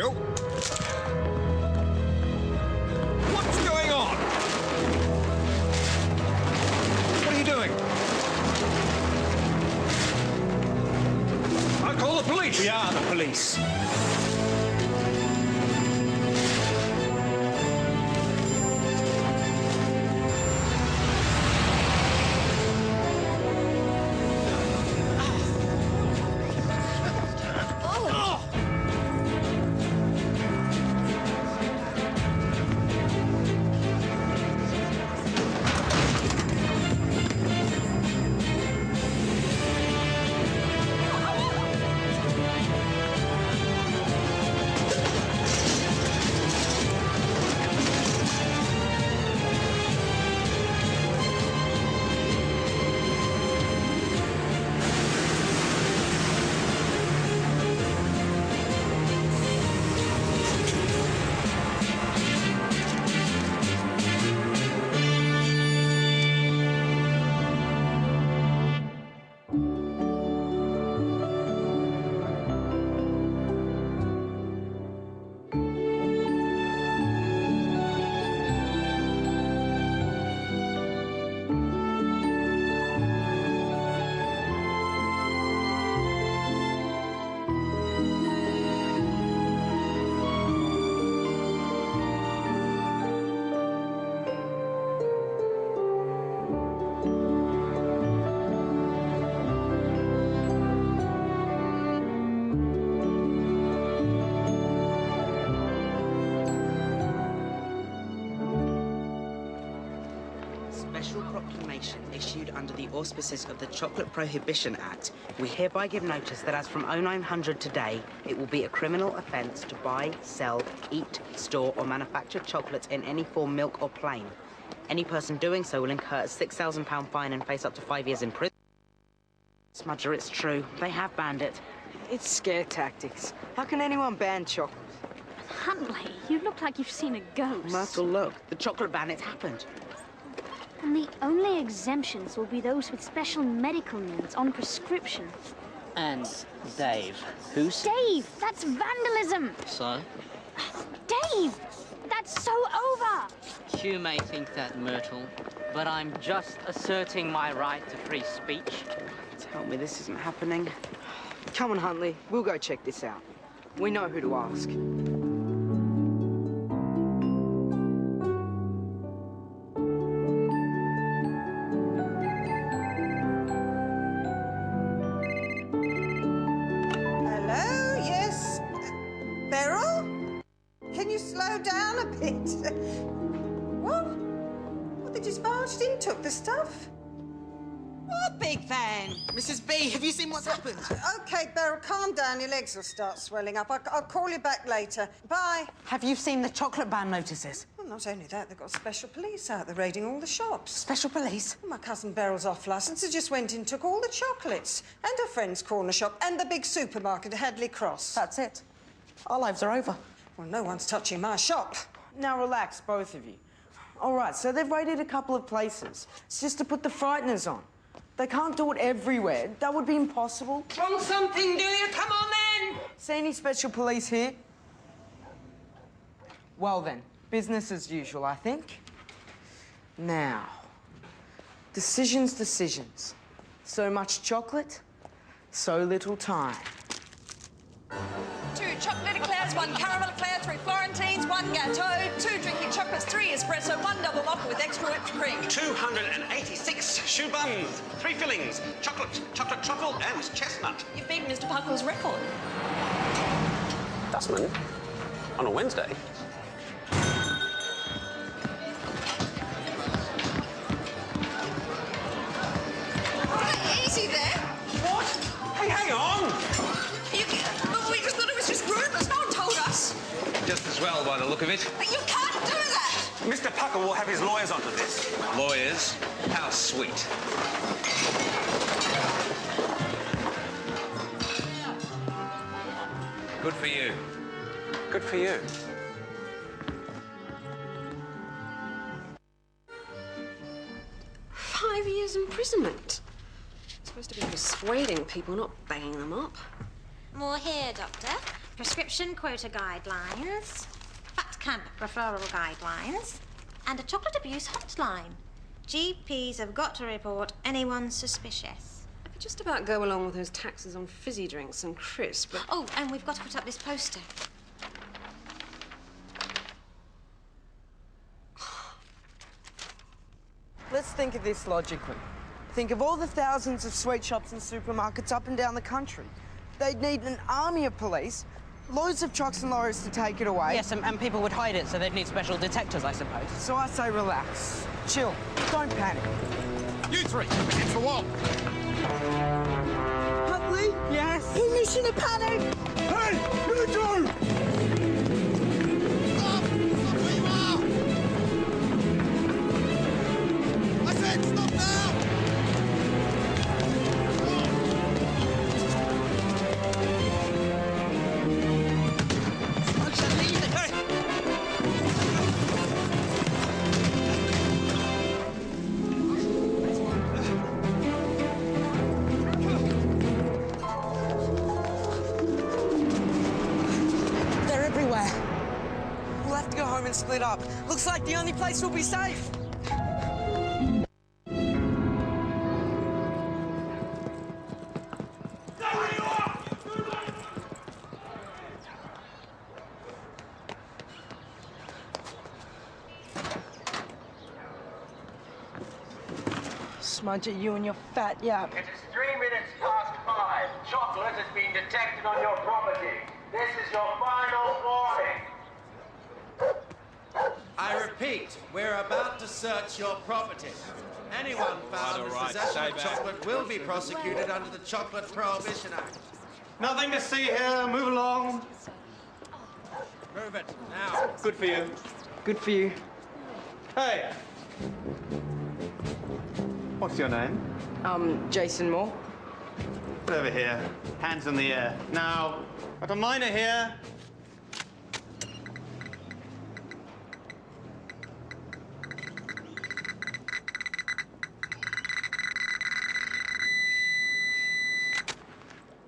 you. What's going on? What are you doing? I'll call the police. We are the police. Issued under the auspices of the Chocolate Prohibition Act, we hereby give notice that as from 0900 today, it will be a criminal offence to buy, sell, eat, store or manufacture chocolates in any form, milk or plain. Any person doing so will incur a £6,000 fine and face up to 5 years in prison. Smudger, it's true. They have banned it. It's scare tactics. How can anyone ban chocolate? Huntley, you look like you've seen a ghost. Myrtle, look. The chocolate ban, it's happened. And the only exemptions will be those with special medical needs on prescription. And Dave. Who's? Dave! That's vandalism! So? Dave! That's so over! You may think that, Myrtle, but I'm just asserting my right to free speech. Tell me this isn't happening. Come on, Huntley. We'll go check this out. We know who to ask. Took the stuff? Oh, big fan. Mrs. B, have you seen what's happened? OK, Beryl, calm down. Your legs will start swelling up. I'll call you back later. Bye. Have you seen the chocolate ban notices? Well, not only that, they've got special police out there raiding all the shops. Special police? Well, my cousin Beryl's off licence. He just went in, took all the chocolates. And her friend's corner shop and the big supermarket at Hadley Cross. That's it. Our lives are over. Well, no one's touching my shop. Now relax, both of you. All right, so they've raided a couple of places. It's just to put the frighteners on. They can't do it everywhere. That would be impossible. Want something, do you? Come on, then! See any special police here? Well, then, business as usual, I think. Now, decisions. So much chocolate, so little time. 2 chocolate eclairs, 1 caramel eclair, 3 Florentines, 1 gâteau, 2 drinking chocolates, 3 espresso, 1 double mocha with extra whipped cream. 286 shoe buns, 3 fillings, chocolate truffle and chestnut. You've beaten Mr. Puckle's record. Dustman? On a Wednesday? Easy there. What? Hey, hang on! We just thought it was just rumours. No one told us. Just as well, by the look of it. But you can't do that! Mr. Puckle will have his lawyers onto this. Lawyers? How sweet. Good for you. Good for you. $5 years imprisonment. It's supposed to be persuading people, not banging them up. More here, Doctor. prescription quota guidelines, fat camp referral guidelines, and a chocolate abuse hotline. GPs have got to report anyone suspicious. I could just about go along with those taxes on fizzy drinks and crisp, but... Oh, and we've got to put up this poster. Let's think of this logically. Think of all the thousands of sweet shops and supermarkets up and down the country. They'd need an army of police, loads of trucks and lorries to take it away. Yes, and people would hide it, so they'd need special detectors, I suppose. So I say relax, chill, don't panic. You three, in for what? Huntley? Yes? We're mission a panic! Hey, you two! Stop! Stop where you are! I said stop now! They're everywhere. We'll have to go home and split up. Looks like the only place we'll be safe. Smudger, you and your fat yap. It is 3 minutes past 5. Chocolate has been detected on your property. This is your final warning. I repeat, we're about to search your property. Anyone found with possession of chocolate will be prosecuted under the Chocolate Prohibition Act. Nothing to see here. Move along. Move it, now. Good for you. Good for you. Hey. What's your name? Jason Moore. Get over here. Hands in the air. Now, got a minor here.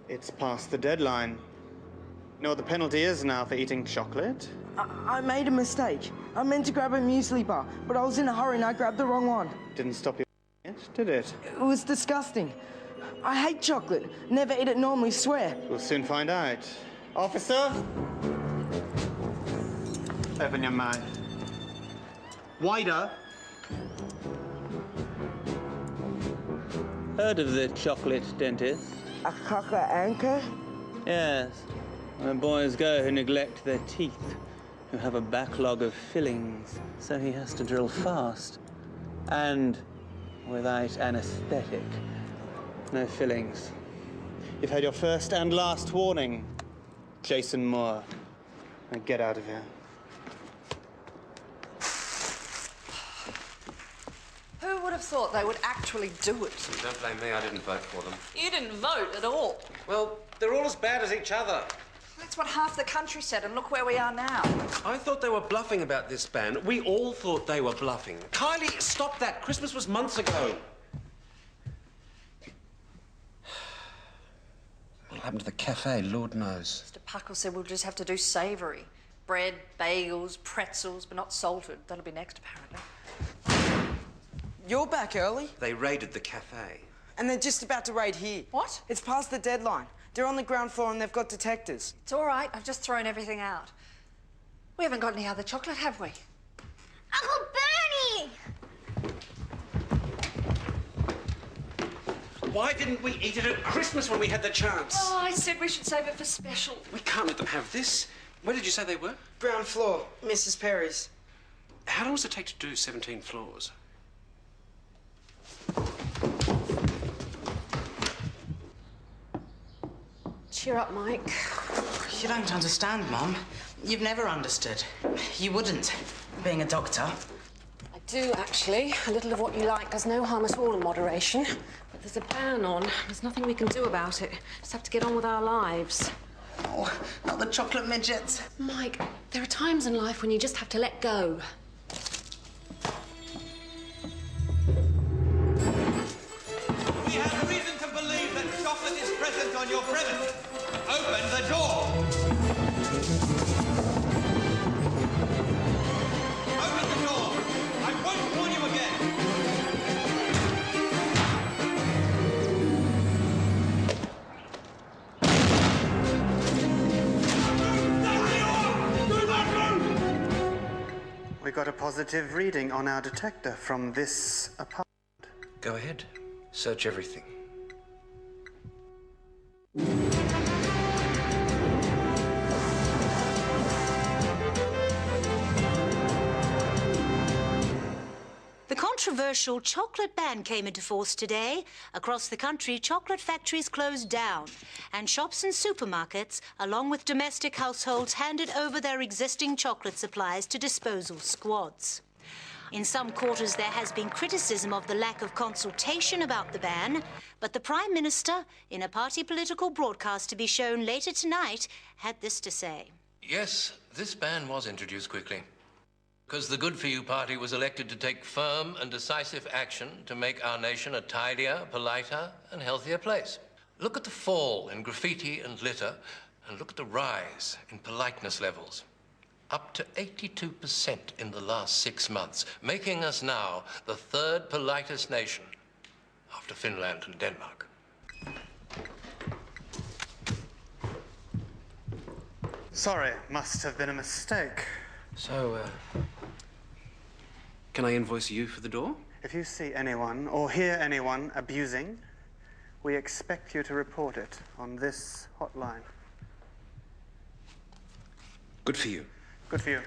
It's past the deadline. You know what the penalty is now for eating chocolate? I made a mistake. I meant to grab a muesli bar, but I was in a hurry and I grabbed the wrong one. Didn't stop you, did it? It was disgusting. I hate chocolate. Never eat it normally, swear. We'll soon find out. Officer? Open your mouth. Wider. Heard of the chocolate dentist? A cocker anchor? Yes. Where boys go who neglect their teeth, who have a backlog of fillings, so he has to drill fast. And without anesthetic. No fillings. You've had your first and last warning, Jason Moore. Now get out of here. Who would have thought they would actually do it? Don't blame me, I didn't vote for them. You didn't vote at all. Well, they're all as bad as each other. That's what half the country said, and look where we are now. I thought they were bluffing about this ban. We all thought they were bluffing. Kylie, stop that. Christmas was months ago. What happened to the cafe? Lord knows. Mr. Puckle said we'll just have to do savoury. Bread, bagels, pretzels, but not salted. That'll be next, apparently. You're back early. They raided the cafe. And they're just about to raid here. What? It's past the deadline. They're on the ground floor and they've got detectors. It's all right. I've just thrown everything out. We haven't got any other chocolate, have we? Uncle Bernie! Why didn't we eat it at Christmas when we had the chance? Oh, I said we should save it for special. We can't let them have this. Where did you say they were? Ground floor, Mrs. Perry's. How long does it take to do 17 floors? Cheer up, Mike. You don't understand, Mum. You've never understood. You wouldn't, being a doctor. I do, actually. A little of what you like does no harm at all in moderation. But there's a ban on. There's nothing we can do about it. Just have to get on with our lives. Oh, not the chocolate midgets. Mike, there are times in life when you just have to let go. We have reason to believe that chocolate is present on your premise. Open the door. got a positive reading on our detector from this apartment. Go ahead. Search everything. The controversial chocolate ban came into force today. Across the country, chocolate factories closed down, and shops and supermarkets, along with domestic households, handed over their existing chocolate supplies to disposal squads. In some quarters, there has been criticism of the lack of consultation about the ban, but the Prime Minister, in a party political broadcast to be shown later tonight, had this to say. Yes, this ban was introduced quickly, because the Good For You party was elected to take firm and decisive action to make our nation a tidier, politer, and healthier place. Look at the fall in graffiti and litter, and look at the rise in politeness levels. Up to 82% in the last 6 months, making us now the 3rd politest nation after Finland and Denmark. Sorry, must have been a mistake. So, can I invoice you for the door? If you see anyone or hear anyone abusing, we expect you to report it on this hotline. Good for you. Good for you.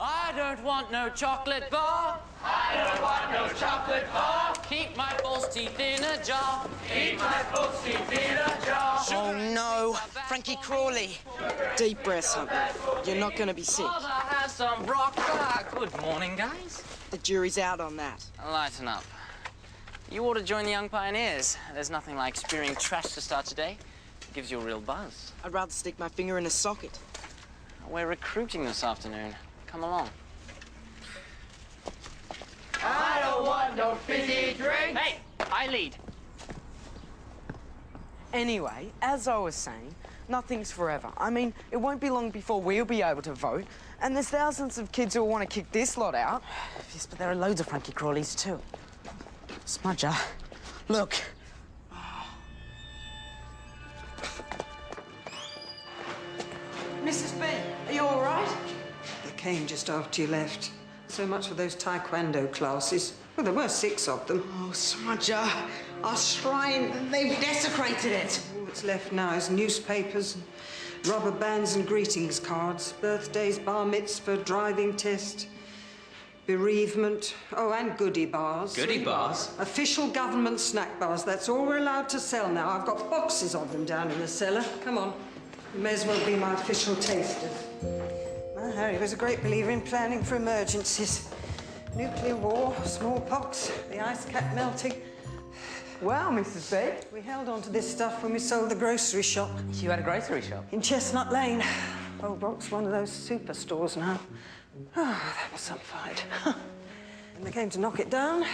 I don't want no chocolate bar. I don't want no chocolate bar. Keep my false teeth in a jar. Keep my false teeth in a jar. Oh no, Frankie Crawley. Deep breaths, Huntley. You're not going to be sick. Mother has some rock. Good morning, guys. The jury's out on that. Lighten up. You ought to join the Young Pioneers. There's nothing like spewing trash to start your day. It gives you a real buzz. I'd rather stick my finger in a socket. We're recruiting this afternoon. Come along. I don't want no fizzy drink. Hey, I lead. Anyway, as I was saying, nothing's forever. I mean, it won't be long before we'll be able to vote, and there's thousands of kids who want to kick this lot out. Yes, but there are loads of Frankie Crawleys too. Smudger, look. Mrs. B, are you all right? They came just after you left. So much for those taekwondo classes. Well, there were 6 of them. Oh, Smudger, our shrine, they've desecrated it. All that's left now is newspapers, rubber bands and greetings cards, birthdays, bar mitzvah, driving test, bereavement, oh, and goodie bars. Goodie bars? Official government snack bars. That's all we're allowed to sell now. I've got boxes of them down in the cellar. Come on. You may as well be my official taster. My Harry was a great believer in planning for emergencies. Nuclear war, smallpox, the ice cap melting. Wow, Mrs. B. We held on to this stuff when we sold the grocery shop. You had a grocery shop? In Chestnut Lane. Old Brock's one of those superstores now. Oh, that was some fight. When they came to knock it down,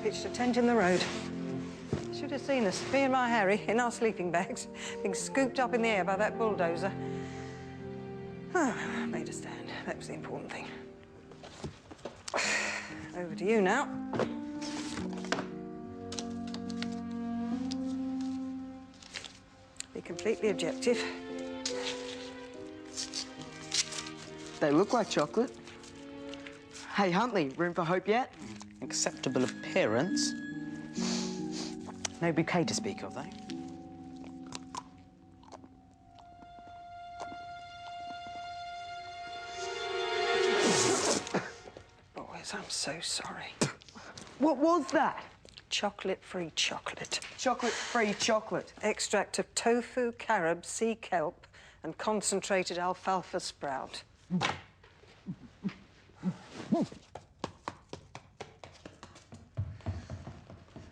pitched a tent in the road. Should have seen us, me and my Harry, in our sleeping bags, being scooped up in the air by that bulldozer. Oh, made a stand. That was the important thing. Over to you now. Be completely objective. They look like chocolate. Hey, Huntley, room for hope yet? Acceptable appearance. No bouquet to speak of, though. Boys, I'm so sorry. What was that? Chocolate-free chocolate. Chocolate-free chocolate. Extract of tofu, carob, sea kelp, and concentrated alfalfa sprout.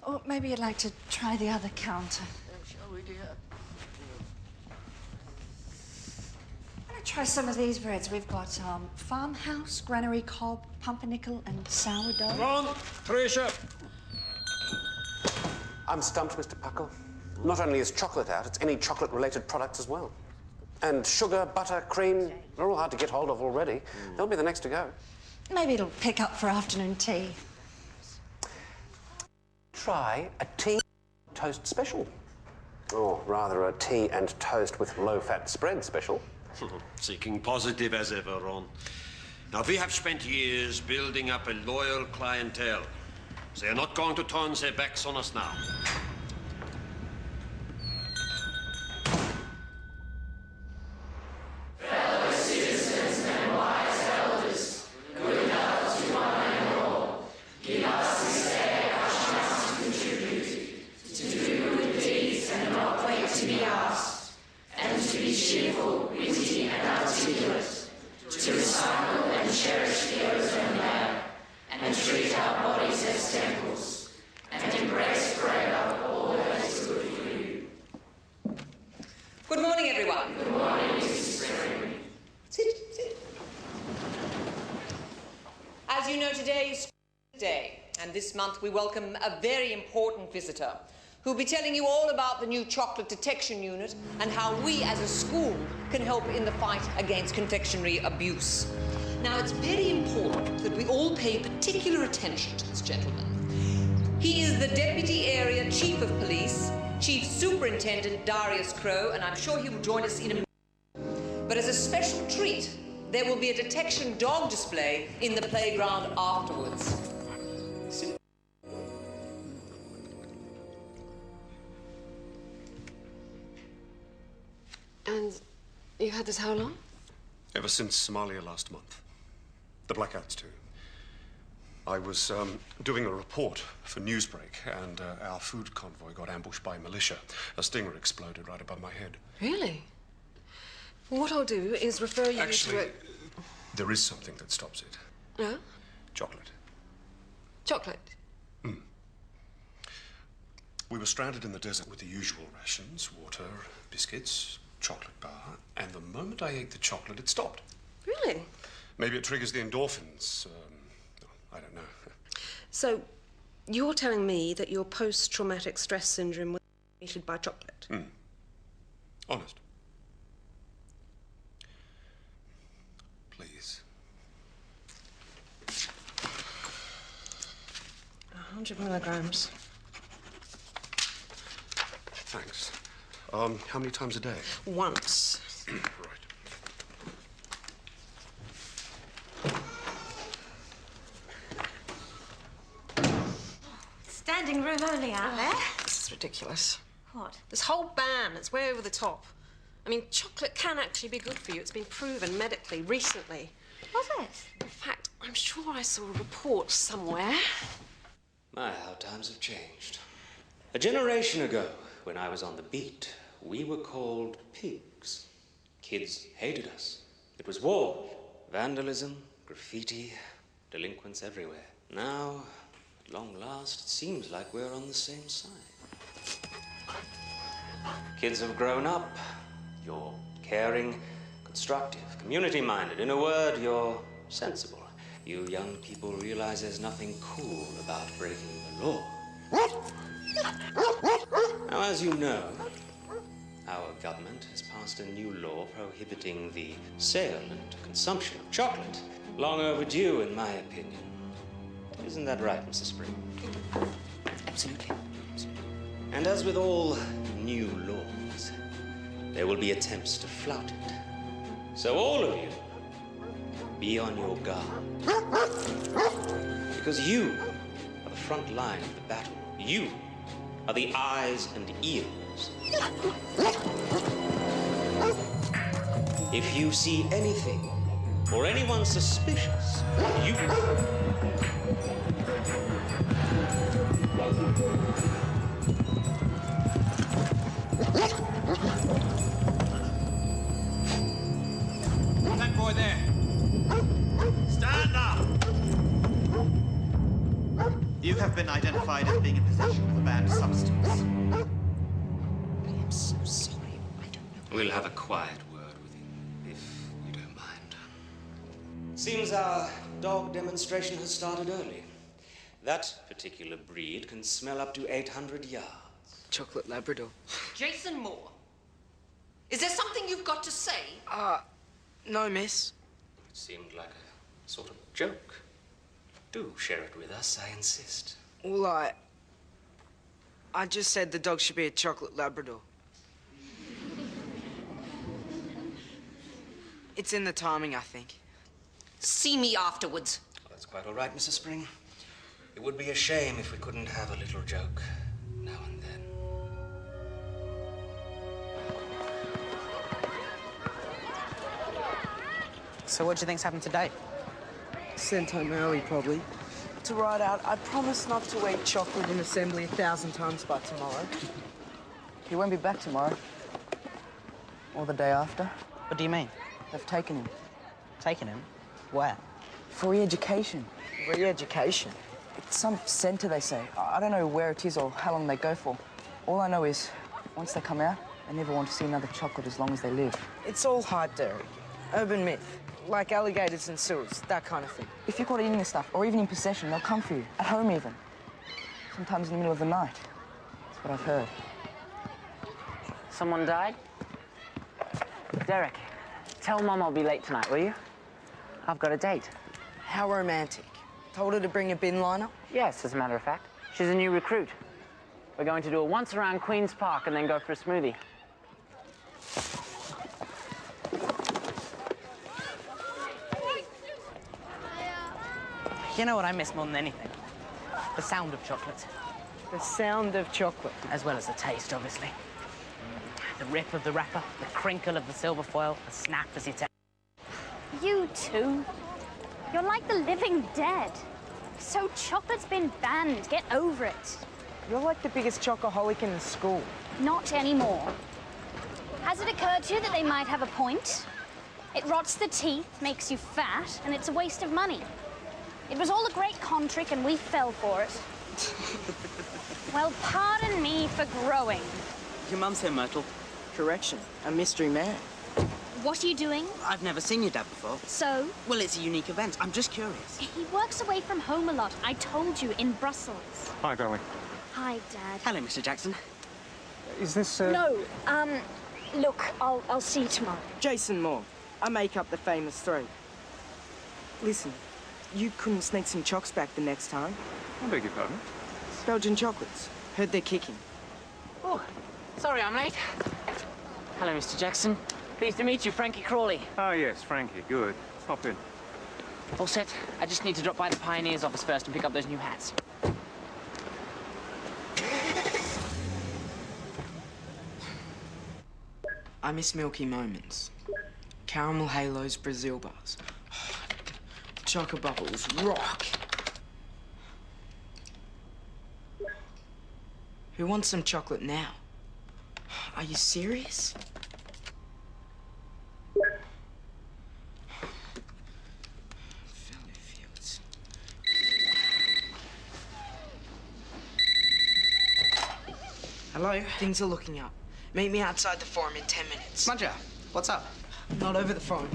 Or maybe you'd like to try the other counter. Shall we, dear? I'm going to try some of these breads. We've got farmhouse, granary cob, pumpernickel, and sourdough. Come on, Tricia. I'm stumped, Mr. Puckle. Not only is chocolate out, it's any chocolate-related products as well. And sugar, butter, cream, they're all hard to get hold of already. They'll be the next to go. Maybe it'll pick up for afternoon tea. Try a tea toast special. Or rather, a tea and toast with low-fat spread special. Seeking positive as ever, Ron. Now, we have spent years building up a loyal clientele. They are not going to turn their backs on us now. Fellow citizens and wise elders, good health to one and all. Give us this day our chance to contribute, to do good deeds and not wait to be asked, and to be cheerful, witty and articulate, to recycle and cherish the ozone layer, and treat our bodies as temples, and embrace prayer all that is good for you. Good morning, everyone. Good morning, Mrs. Spring. Sit. As you know, today is Day, and this month we welcome a very important visitor who'll be telling you all about the new chocolate detection unit and how we as a school can help in the fight against confectionery abuse. Now, it's very important that we all pay particular attention to this gentleman. He is the Deputy Area Chief of Police, Chief Superintendent Darius Crowe, and I'm sure he will join us in a minute. But as a special treat, there will be a detection dog display in the playground afterwards. And you had this how long? Ever since Somalia last month. The blackouts, too. I was doing a report for Newsbreak, and our food convoy got ambushed by militia. A stinger exploded right above my head. Really? What I'll do is refer you Actually, to a... there is something that stops it. No? Chocolate. Chocolate? We were stranded in the desert with the usual rations, water, biscuits, chocolate bar, and the moment I ate the chocolate, it stopped. Really? Maybe it triggers the endorphins. I don't know. So, you're telling me that your post-traumatic stress syndrome was created by chocolate? Honest. Please. 100 milligrams. Thanks. How many times a day? Once. Right. Standing room only out there. This is ridiculous. What? This whole ban, it's way over the top. I mean, chocolate can actually be good for you. It's been proven medically recently. Was it? In fact, I'm sure I saw a report somewhere. My, how times have changed. A generation ago, when I was on the beat, we were called pigs. Kids hated us. It was war, vandalism, graffiti, delinquents everywhere. Now, at long last, it seems like we're on the same side. Kids have grown up. You're caring, constructive, community-minded. In a word, you're sensible. You young people realize there's nothing cool about breaking the law. Now, as you know, our government has passed a new law prohibiting the sale and consumption of chocolate. Long overdue, in my opinion. Isn't that right, Mrs. Spring? Absolutely. And as with all new laws, there will be attempts to flout it. So all of you, be on your guard. Because you are the front line of the battle. You are the eyes and ears. If you see anything or anyone suspicious, you... That boy there. Stand up! You have been identified as being in possession of a banned substance. I am so sorry. I don't know. We'll have a quiet word with him, if you don't mind. Seems our dog demonstration has started early. That particular breed can smell up to 800 yards. Chocolate Labrador. Jason Moore, is there something you've got to say? No, miss. It seemed like a sort of joke. Do share it with us, I insist. Well, I just said the dog should be a chocolate Labrador. It's in the timing, I think. See me afterwards. That's quite all right, Mrs. Spring. It would be a shame if we couldn't have a little joke now and then. So what do you think's happened today? Sent home early, probably. To write out, I promise not to eat chocolate in assembly 1,000 times by tomorrow. He won't be back tomorrow. Or the day after. What do you mean? They've taken him. Taken him? Where? For re-education. Re-education? It's some centre, they say. I don't know where it is or how long they go for. All I know is, once they come out, they never want to see another chocolate as long as they live. It's all hard dairy. Urban myth. Like alligators in sewers, that kind of thing. If you're caught eating this stuff, or even in possession, they'll come for you. At home, even. Sometimes in the middle of the night. That's what I've heard. Someone died? Derek, tell Mum I'll be late tonight, will you? I've got a date. How romantic. Told her to bring a bin liner? Yes, as a matter of fact. She's a new recruit. We're going to do a once around Queen's Park and then go for a smoothie. You know what I miss more than anything? The sound of chocolate. The sound of chocolate. As well as the taste, obviously. The rip of the wrapper, the crinkle of the silver foil, the snap as you take. You two. You're like the living dead. So chocolate's been banned. Get over it. You're like the biggest chocoholic in the school. Not anymore. Has it occurred to you that they might have a point? It rots the teeth, makes you fat, and it's a waste of money. It was all a great con trick and we fell for it. Well, pardon me for growing. Your mum's here, Myrtle. Correction, a mystery man. What are you doing? I've never seen your dad before. So? Well, it's a unique event. I'm just curious. He works away from home a lot. I told you, in Brussels. Hi, darling. Hi, Dad. Hello, Mr. Jackson. Is this, No, look, I'll see you tomorrow. Jason Moore. I make up the famous three. Listen, you couldn't sneak some chocks back the next time. I beg your pardon? Belgian chocolates. Heard they're kicking. Oh, sorry I'm late. Hello, Mr. Jackson. Pleased to meet you, Frankie Crawley. Oh, yes, Frankie. Good. Hop in. All set. I just need to drop by the Pioneer's office first and pick up those new hats. I miss milky moments. Caramel halos, Brazil bars. Choco bubbles, rock. Who wants some chocolate now? Are you serious? Hello? Things are looking up. Meet me outside the forum in 10 minutes. Smudger, what's up? Not over the phone.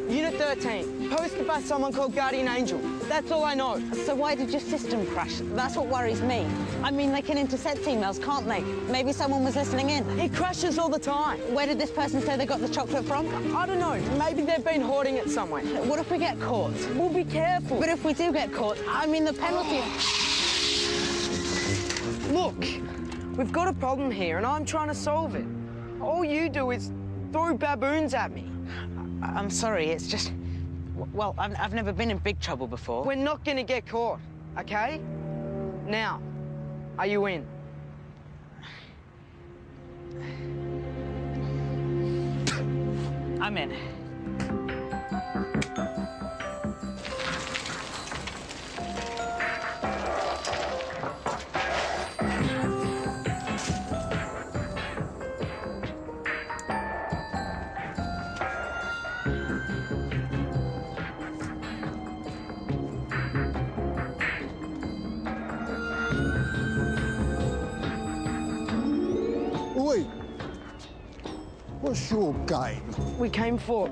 Unit 13, posted by someone called Guardian Angel. That's all I know. So why did your system crash? That's what worries me. I mean, they can intercept emails, can't they? Maybe someone was listening in. It crashes all the time. Where did this person say they got the chocolate from? I don't know. Maybe they've been hoarding it somewhere. What if we get caught? We'll be careful. But if we do get caught, I mean, the penalty... Look, we've got a problem here and I'm trying to solve it. All you do is throw baboons at me. I'm sorry, it's just... Well, I've never been in big trouble before. We're not gonna get caught, okay? Now, are you in? I'm in. Oi! What's your game? We came for,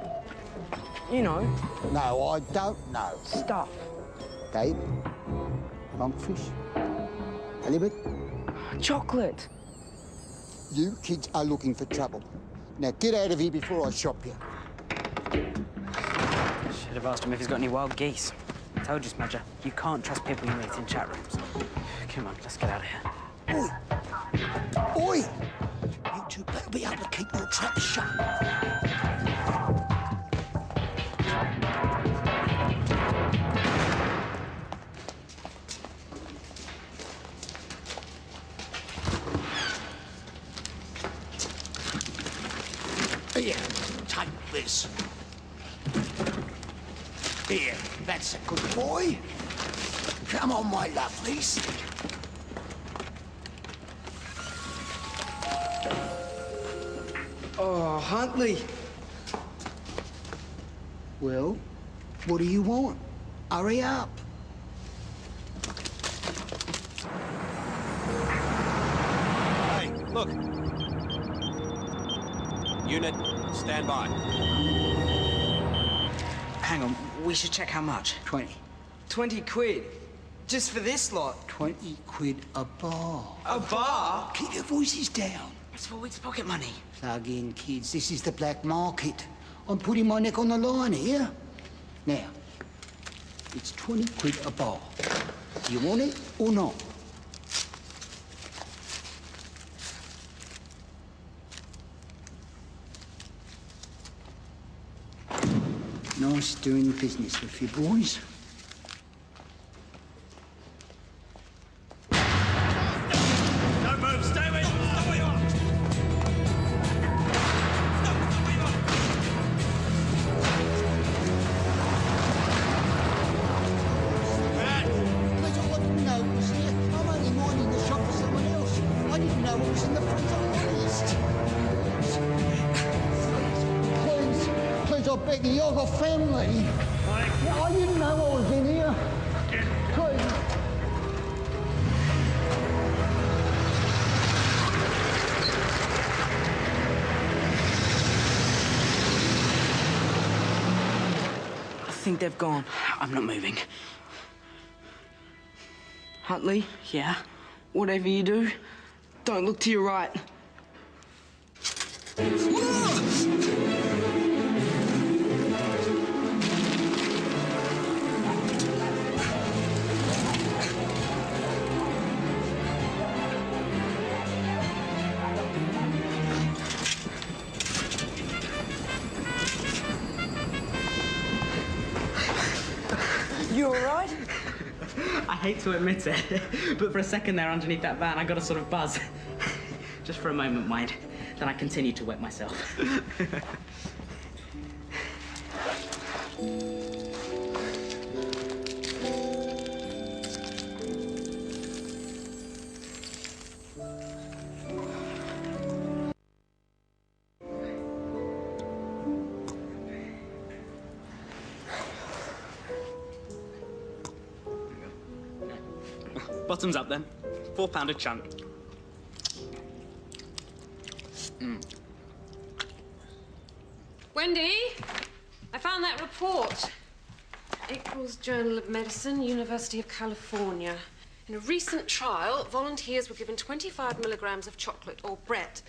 you know. No, I don't know. Stuff. Game? Monkfish? Halibut? Chocolate. You kids are looking for trouble. Now get out of here before I shop you. Should have asked him if he's got any wild geese. I told you, Smudger, you can't trust people you meet in chat rooms. Come on, let's get out of here. Oi! Oi! You two better be keep your trap shut. Here, take this. Here, that's a good boy. Come on, my lovelies. Oh, Huntley. Well, what do you want? Hurry up. Hey, look. Unit, stand by. Hang on, we should check how much. 20. 20 quid? Just for this lot? 20 quid a bar. A bar? Keep your voices down. It's for week's pocket money. Plug in, kids. This is the black market. I'm putting my neck on the line here. Now, it's 20 quid a bar. Do you want it or not? Nice doing business with you boys. Don't move, stay where you are. Please, I didn't know it was here. I'm only minding the shop for someone else. I didn't know it was in the freezer list. Please, I beg you, I've got family. I didn't know I was in here. Please. I think they've gone. I'm not moving. Huntley? Yeah? Whatever you do, don't look to your right. You all right? I hate to admit it, but for a second there underneath that van, I got a sort of buzz. Just for a moment, mind. Then I continued to wet myself. Bottoms up, then. £4 a chunk. Wendy, I found that report. April's Journal of Medicine, University of California. In a recent trial, volunteers were given 25 milligrams of chocolate or bread.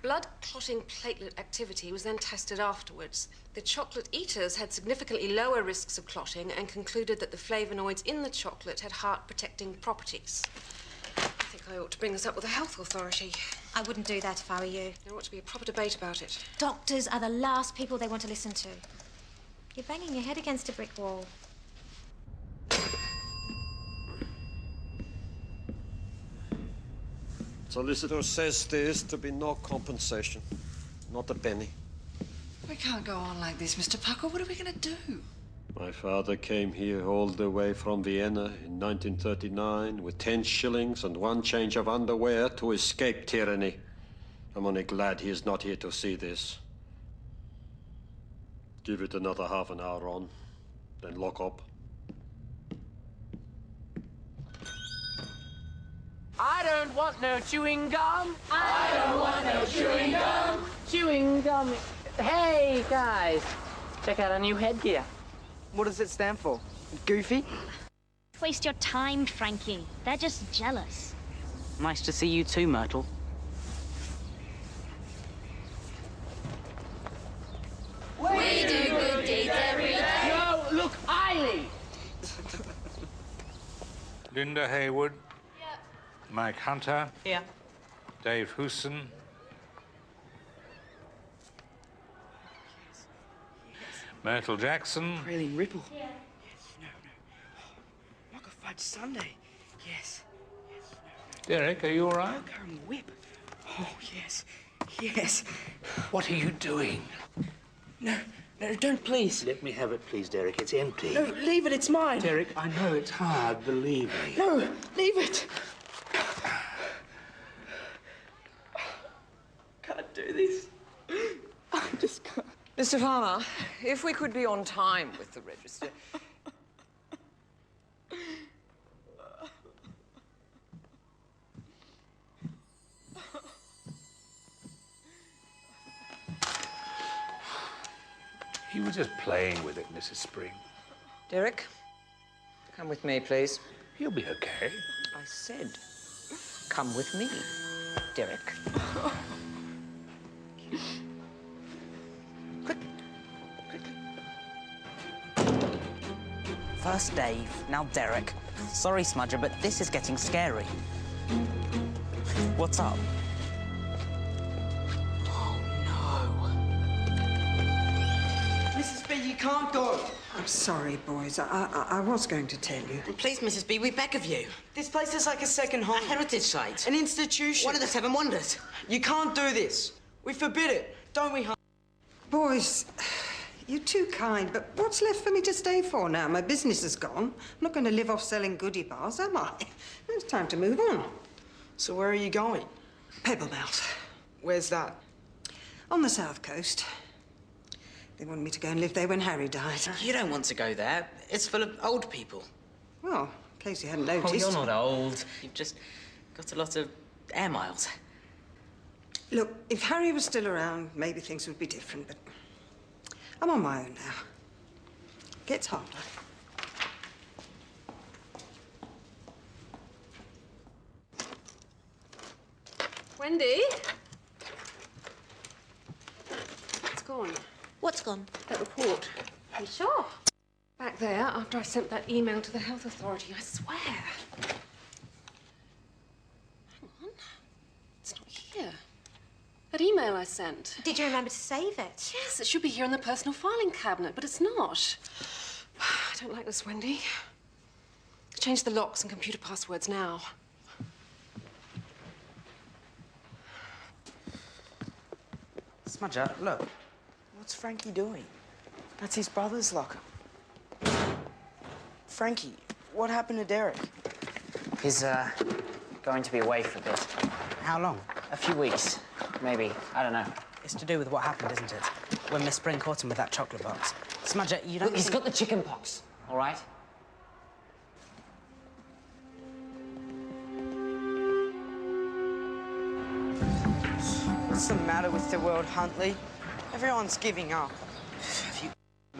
Blood clotting platelet activity was then tested afterwards. The chocolate eaters had significantly lower risks of clotting and concluded that the flavonoids in the chocolate had heart-protecting properties. I think I ought to bring this up with the health authority. I wouldn't do that if I were you. There ought to be a proper debate about it. Doctors are the last people they want to listen to. You're banging your head against a brick wall. Solicitor says there is to be no compensation, not a penny. We can't go on like this, Mr. Puckle. What are we going to do? My father came here all the way from Vienna in 1939 with 10 shillings and 1 change of underwear to escape tyranny. I'm only glad he is not here to see this. Give it another half an hour on, then lock up. I don't want no chewing gum. I don't want no chewing gum. Chewing gum. Hey, guys. Check out our new headgear. What does it stand for? Goofy? Waste your time, Frankie. They're just jealous. Nice to see you too, Myrtle. We do good deeds every day. No, look, Eileen. Linda Haywood. Yeah. Mike Hunter. Here. Dave Houston. Myrtle Jackson. Praline Ripple. Yeah. Yes, no. Michael Fudge Sunday. Yes. Derek, are you all right? Current whip. Oh, yes. Yes. What are you doing? No, don't, please. Let me have it, please, Derek. It's empty. No, leave it, it's mine. Derek, I know it's hard, believe me. No, leave it. Can't do this. I just can't. Mr. Farmer, if we could be on time with the register. He was just playing with it, Mrs. Spring. Derek, come with me, please. He'll be okay. I said, come with me, Derek. First Dave, now Derek. Sorry, Smudger, but this is getting scary. What's up? Mrs. B, you can't go. I'm sorry, boys. I was going to tell you. Please, Mrs. B, we beg of you. This place is like a second home. A heritage site. An institution. One of the 7 wonders. You can't do this. We forbid it, don't we, hon? Boys, you're too kind, but what's left for me to stay for now? My business is gone. I'm not going to live off selling goodie bars, am I? It's time to move on. So where are you going? Pebblemouth. Where's that? On the south coast. They wanted me to go and live there when Harry died. You don't want to go there. It's full of old people. Well, in case you hadn't noticed. Oh, you're not old. You've just got a lot of air miles. Look, if Harry was still around, maybe things would be different, but I'm on my own now. Gets harder. Wendy? It's gone. What's gone? That report. Are you sure? Back there, after I sent that email to the health authority, I swear. Hang on. It's not here. That email I sent. Did you remember to save it? Yes, it should be here in the personal filing cabinet, but it's not. I don't like this, Wendy. Change the locks and computer passwords now. Smudger, look. What's Frankie doing? That's his brother's locker. Frankie, what happened to Derek? He's, going to be away for a bit. How long? A few weeks, maybe. I don't know. It's to do with what happened, isn't it? When Miss Spring caught him with that chocolate box. Smudger, you don't Look, he's got the chicken pox, all right? What's the matter with the world, Huntley? Everyone's giving up. Have you...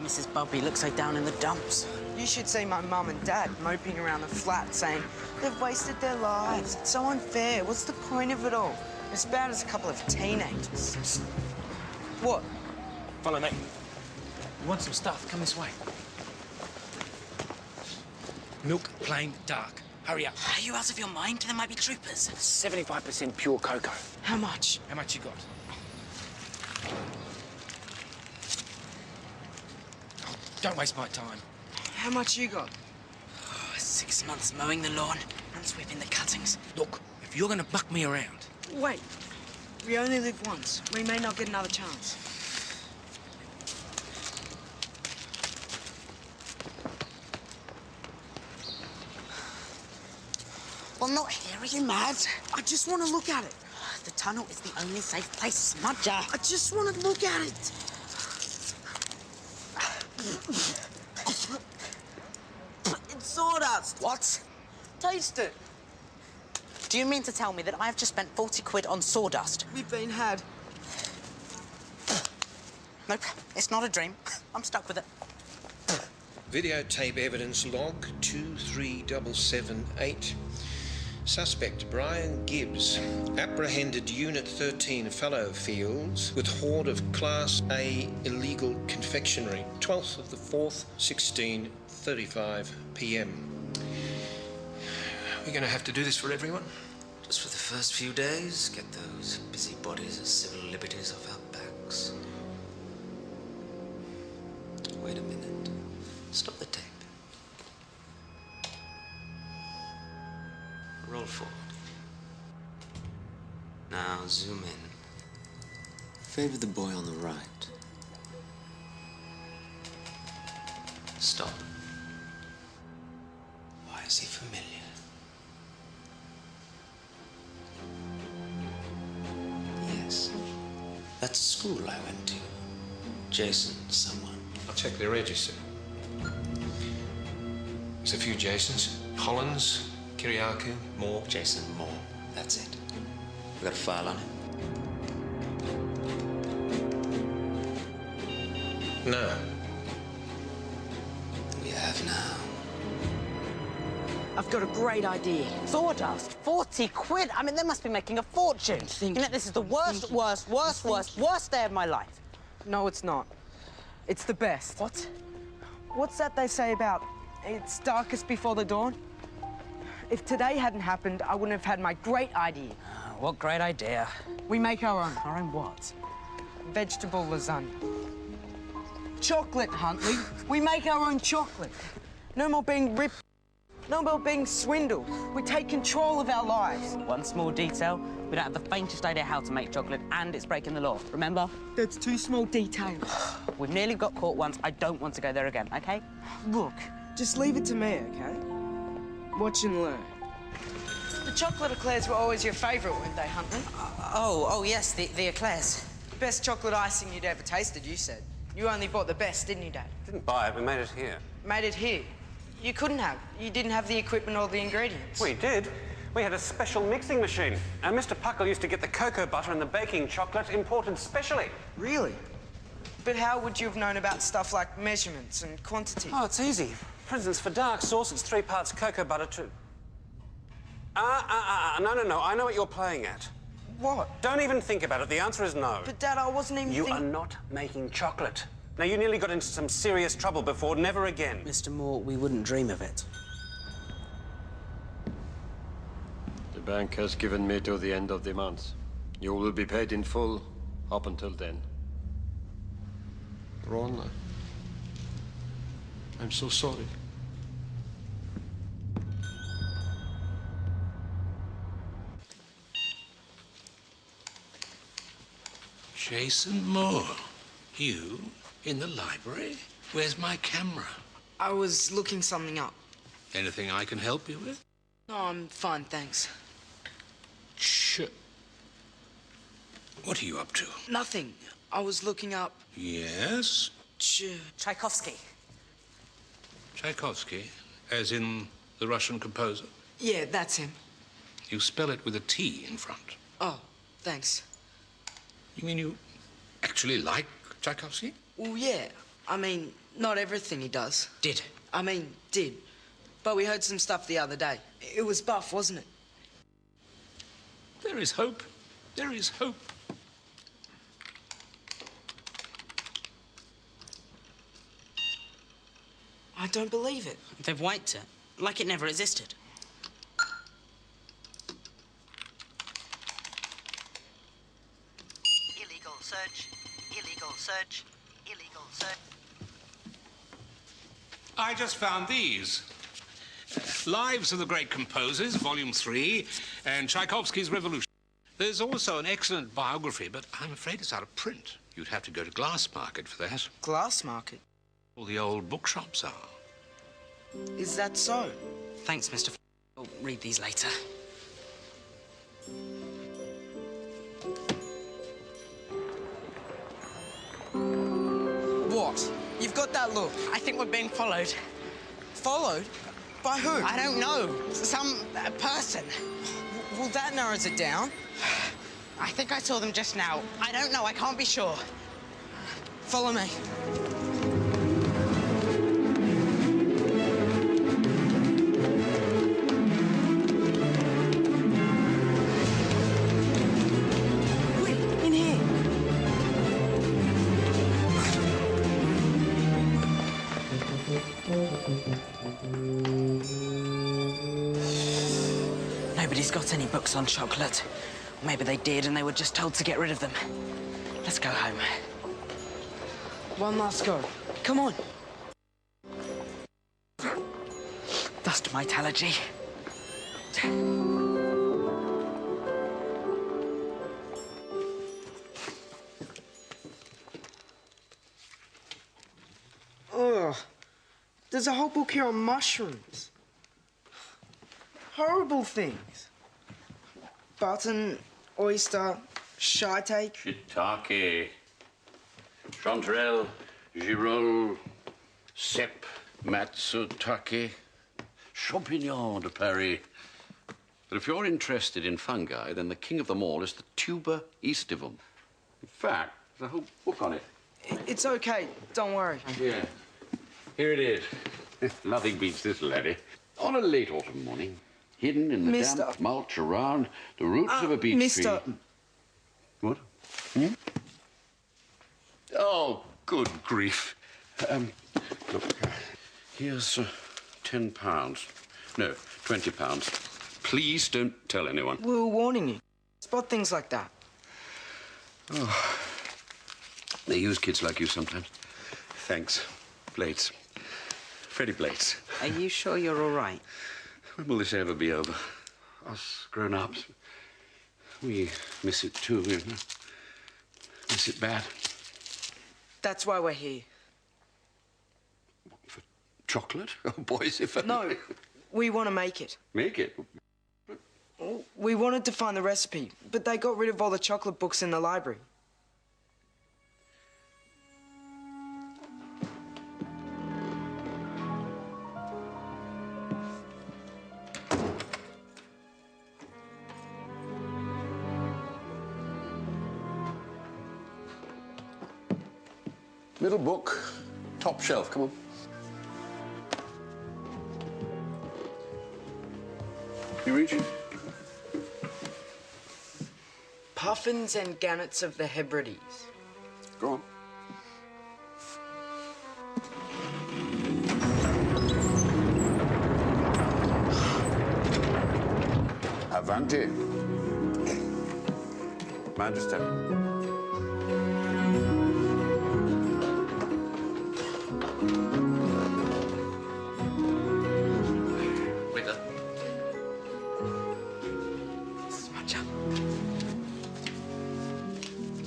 Mrs. Bobby looks like down in the dumps. You should see my mum and dad moping around the flat saying they've wasted their lives. It's so unfair. What's the point of it all? As bad as a couple of teenagers. What? Follow me. You want some stuff? Come this way. Milk, plain, dark. Hurry up. Are you out of your mind? There might be troopers. 75% pure cocoa. How much? How much you got? Oh, don't waste my time. How much you got? 6 months mowing the lawn and sweeping the cuttings. Look, if you're gonna muck me around... Wait. We only live once. We may not get another chance. Well, not here, are you mad? I just want to look at it. The tunnel is the only safe place, Smudger. I just want to look at it. It's sawdust. What? Taste it. Do you mean to tell me that I've just spent 40 quid on sawdust? We've been had. Nope, it's not a dream. I'm stuck with it. Videotape evidence log 23778. Suspect Brian Gibbs, apprehended Unit 13 Fallowfields with hoard of Class A illegal confectionery, 12th of the 4th, 16:35 p.m. We're gonna have to do this for everyone? Just for the first few days, get those busybodies of civil liberties off our backs. Now, zoom in. Favor the boy on the right. Stop. Why is he familiar? Yes. That's a school I went to. Jason, someone. I'll check the register. There's a few Jasons. Collins, Kiriakou, Moore. Jason Moore. That's it. We got a file on him? No. We have now. I've got a great idea. Sawdust, 40 quid. I mean, they must be making a fortune. You know, this is the worst day of my life. No, it's not. It's the best. What? What's that they say about it's darkest before the dawn? If today hadn't happened, I wouldn't have had my great idea. What great idea. We make our own. Our own what? Vegetable lasagna. Chocolate, Huntley. We make our own chocolate. No more being ripped. No more being swindled. We take control of our lives. One small detail. We don't have the faintest idea how to make chocolate, and it's breaking the law. Remember? That's two small details. We've nearly got caught once. I don't want to go there again, OK? Look, just leave it to me, OK? Watch and learn. The chocolate eclairs were always your favourite, weren't they, Huntley? Oh, yes, the eclairs. Best chocolate icing you'd ever tasted, you said. You only bought the best, didn't you, Dad? Didn't buy it, we made it here. Made it here. You couldn't have. You didn't have the equipment or the ingredients. We did. We had a special mixing machine. And Mr. Puckle used to get the cocoa butter and the baking chocolate imported specially. Really? But how would you have known about stuff like measurements and quantity? Oh, it's easy. For instance, for dark sauce, it's 3 parts cocoa butter to... No. I know what you're playing at. What? Don't even think about it. The answer is no. But, Dad, I wasn't even You are not making chocolate. Now, you nearly got into some serious trouble before. Never again. Mr. Moore, we wouldn't dream of it. The bank has given me till the end of the month. You will be paid in full up until then. Ron, I'm so sorry. Jason Moore. You in the library? Where's my camera? I was looking something up. Anything I can help you with? No, I'm fine, thanks. Shh. What are you up to? Nothing. I was looking up... Yes? Tchaikovsky. Tchaikovsky, as in the Russian composer? Yeah, that's him. You spell it with a T in front. Oh, thanks. You mean you actually like Tchaikovsky? Well, yeah. I mean, not everything he does. Did? Did. But we heard some stuff the other day. It was buff, wasn't it? There is hope. There is hope. I don't believe it. They've wiped it, like it never existed. Illegal search, illegal search, illegal search. I just found these. Lives of the Great Composers, Volume 3, and Tchaikovsky's Revolution. There's also an excellent biography, but I'm afraid it's out of print. You'd have to go to Glassmarket for that. Glassmarket? All the old bookshops are. Is that so? Thanks, Mr. I'll read these later. What? You've got that look. I think we're being followed. Followed? By who? I don't know. Some person. Well, that narrows it down. I think I saw them just now. I don't know. I can't be sure. Follow me. Quick, in here. Nobody's got any books on chocolate. Maybe they did and they were just told to get rid of them. Let's go home. One last go. Come on. Dust mite allergy. There's a whole book here on mushrooms. Horrible things. Button, oyster, shiitake. Shiitake, chanterelle, girole, cèpe, matsutake, champignon de Paris. But if you're interested in fungi, then the king of them all is the tuber aestivum. In fact, there's a whole book on it. It's okay, don't worry. Yeah. Here it is. Nothing beats this, laddie. On a late autumn morning, hidden in the damp mulch around the roots of a beech tree. What? Hmm? Oh, good grief. Look, here's £10. No, £20. Please don't tell anyone. We were warning you. Spot things like that. Oh. They use kids like you sometimes. Thanks. Blades. Freddie Blades. Are you sure you're all right? When will this ever be over? Us grown-ups, we miss it too, you know. Miss it bad. That's why we're here. For chocolate? Oh, boys, if No, we want to make it. Make it? We wanted to find the recipe, but they got rid of all the chocolate books in the library. Middle book, top shelf, come on. You reach it? Puffins and gannets of the Hebrides. Go on. Avanti. Magister.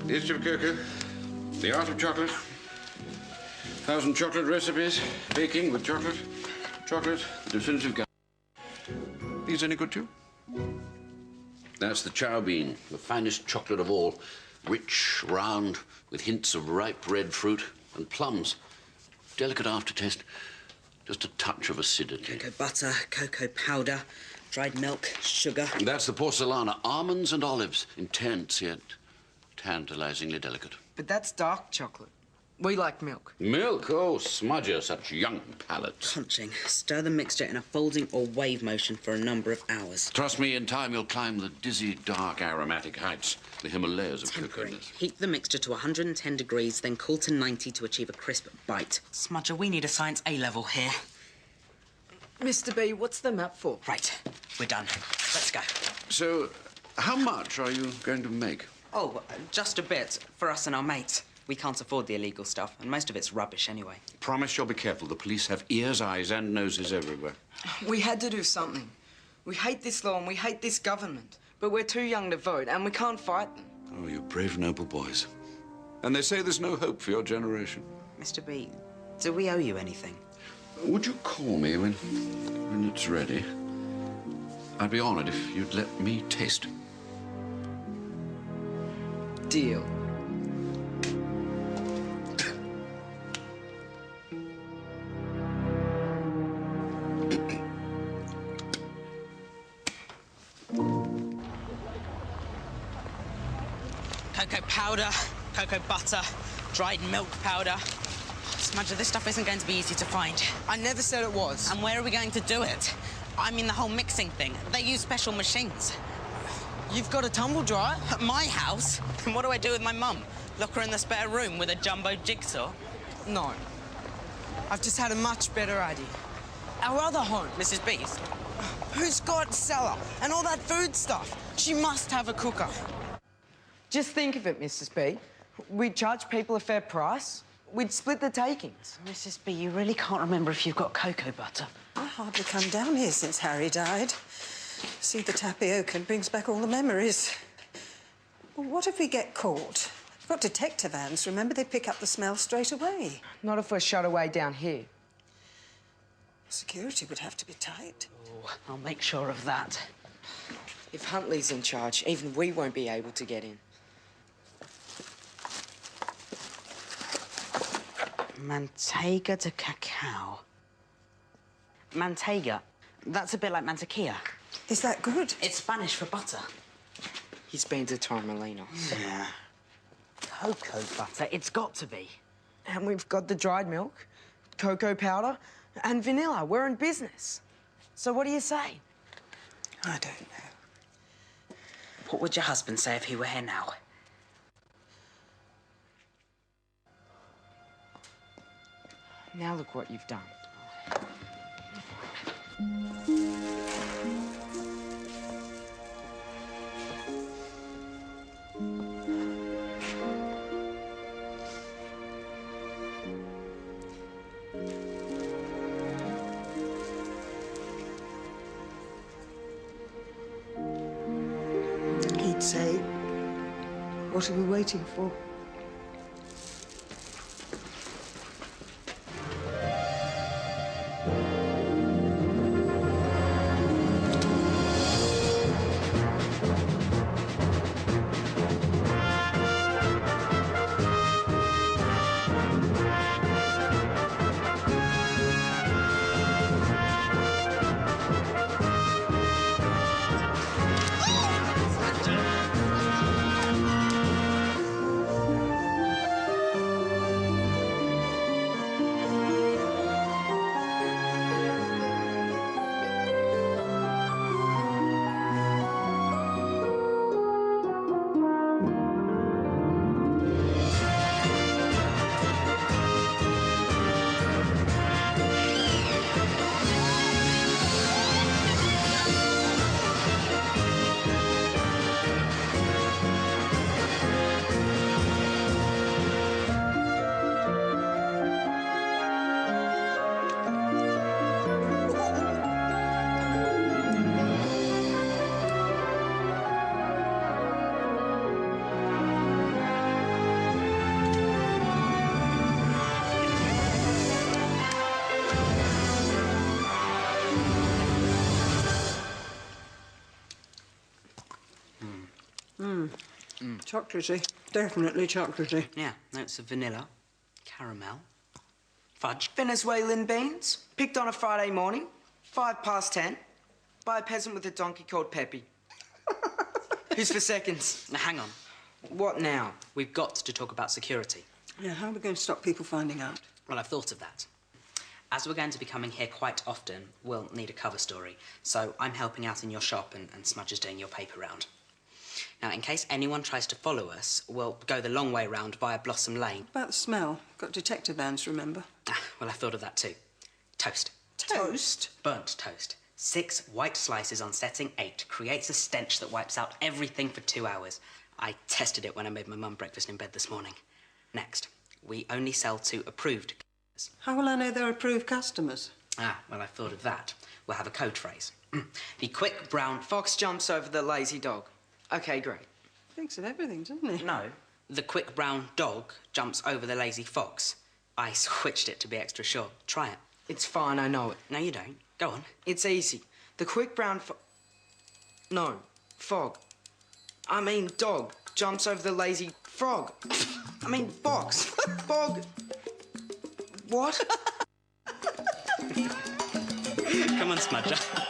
The history of cocoa, the art of chocolate, 1,000 chocolate recipes, baking with chocolate, the definitive guide. These any good to you? That's the chow bean, the finest chocolate of all. Rich, round, with hints of ripe red fruit and plums. Delicate aftertaste, just a touch of acidity. Cocoa butter, cocoa powder, dried milk, sugar. That's the porcelana, almonds and olives, intense yet tantalizingly delicate. But that's dark chocolate. We like milk. Milk? Oh, Smudger, such young palates. Punching. Stir the mixture in a folding or wave motion for a number of hours. Trust me, in time you'll climb the dizzy, dark, aromatic heights, the Himalayas of cocoa. Heat the mixture to 110 degrees, then cool to 90 to achieve a crisp bite. Smudger, we need a science A-level here. Mr. B, what's the map for? Right, we're done. Let's go. So, how much are you going to make? Oh, just a bit, for us and our mates. We can't afford the illegal stuff, and most of it's rubbish anyway. Promise you'll be careful. The police have ears, eyes, and noses everywhere. We had to do something. We hate this law and we hate this government, but we're too young to vote and we can't fight them. Oh, you brave, noble boys. And they say there's no hope for your generation. Mr. B, do we owe you anything? Would you call me when it's ready? I'd be honored if you'd let me taste. Deal. Cocoa powder, cocoa butter, dried milk powder. Smudger, this stuff isn't going to be easy to find. I never said it was. And where are we going to do it? I mean the whole mixing thing. They use special machines. You've got a tumble dryer? At my house? And what do I do with my mum? Lock her in the spare room with a jumbo jigsaw? No. I've just had a much better idea. Our other home. Mrs. B's? Who's got cellar and all that food stuff? She must have a cooker. Just think of it, Mrs. B. We'd charge people a fair price. We'd split the takings. Mrs. B, you really can't remember if you've got cocoa butter. I hardly come down here since Harry died. See the tapioca brings back all the memories. Well, what if we get caught? We've got detective hands. Remember, they pick up the smell straight away. Not if we're shut away down here. Security would have to be tight. Oh, I'll make sure of that. If Huntley's in charge, even we won't be able to get in. Manteiga de cacao. Manteiga? That's a bit like mantequilla. Is that good? It's Spanish for butter. He's been to Torremolinos. Yeah. Cocoa butter, it's got to be. And we've got the dried milk, cocoa powder, and vanilla. We're in business. So what do you say? I don't know. What would your husband say if he were here now? Now look what you've done. He'd say, what are we waiting for? Chocolatey. Definitely chocolatey. Yeah, notes of vanilla, caramel, fudge. Venezuelan beans, picked on a Friday morning, 10:05, by a peasant with a donkey called Peppy. Who's for seconds? Now, hang on. What now? We've got to talk about security. Yeah, how are we going to stop people finding out? Well, I've thought of that. As we're going to be coming here quite often, we'll need a cover story. So I'm helping out in your shop and Smudger's doing your paper round. Now, in case anyone tries to follow us, we'll go the long way round via Blossom Lane. About the smell. Got detector vans, remember? Well, I thought of that too. Toast. Toast? Burnt toast. 6 white slices on setting 8 creates a stench that wipes out everything for 2 hours. I tested it when I made my mum breakfast in bed this morning. Next, we only sell to approved customers. How will I know they're approved customers? Well, I thought of that. We'll have a code phrase. The quick brown Fox jumps over the lazy dog. OK, great. Thinks of everything, doesn't he? No. The quick brown dog jumps over the lazy fox. I switched it to be extra short. Try it. It's fine, I know it. No, you don't. Go on. It's easy. The quick brown No, fog. I mean dog jumps over the lazy frog. I mean fox. Fog. What? Come on, Smudger.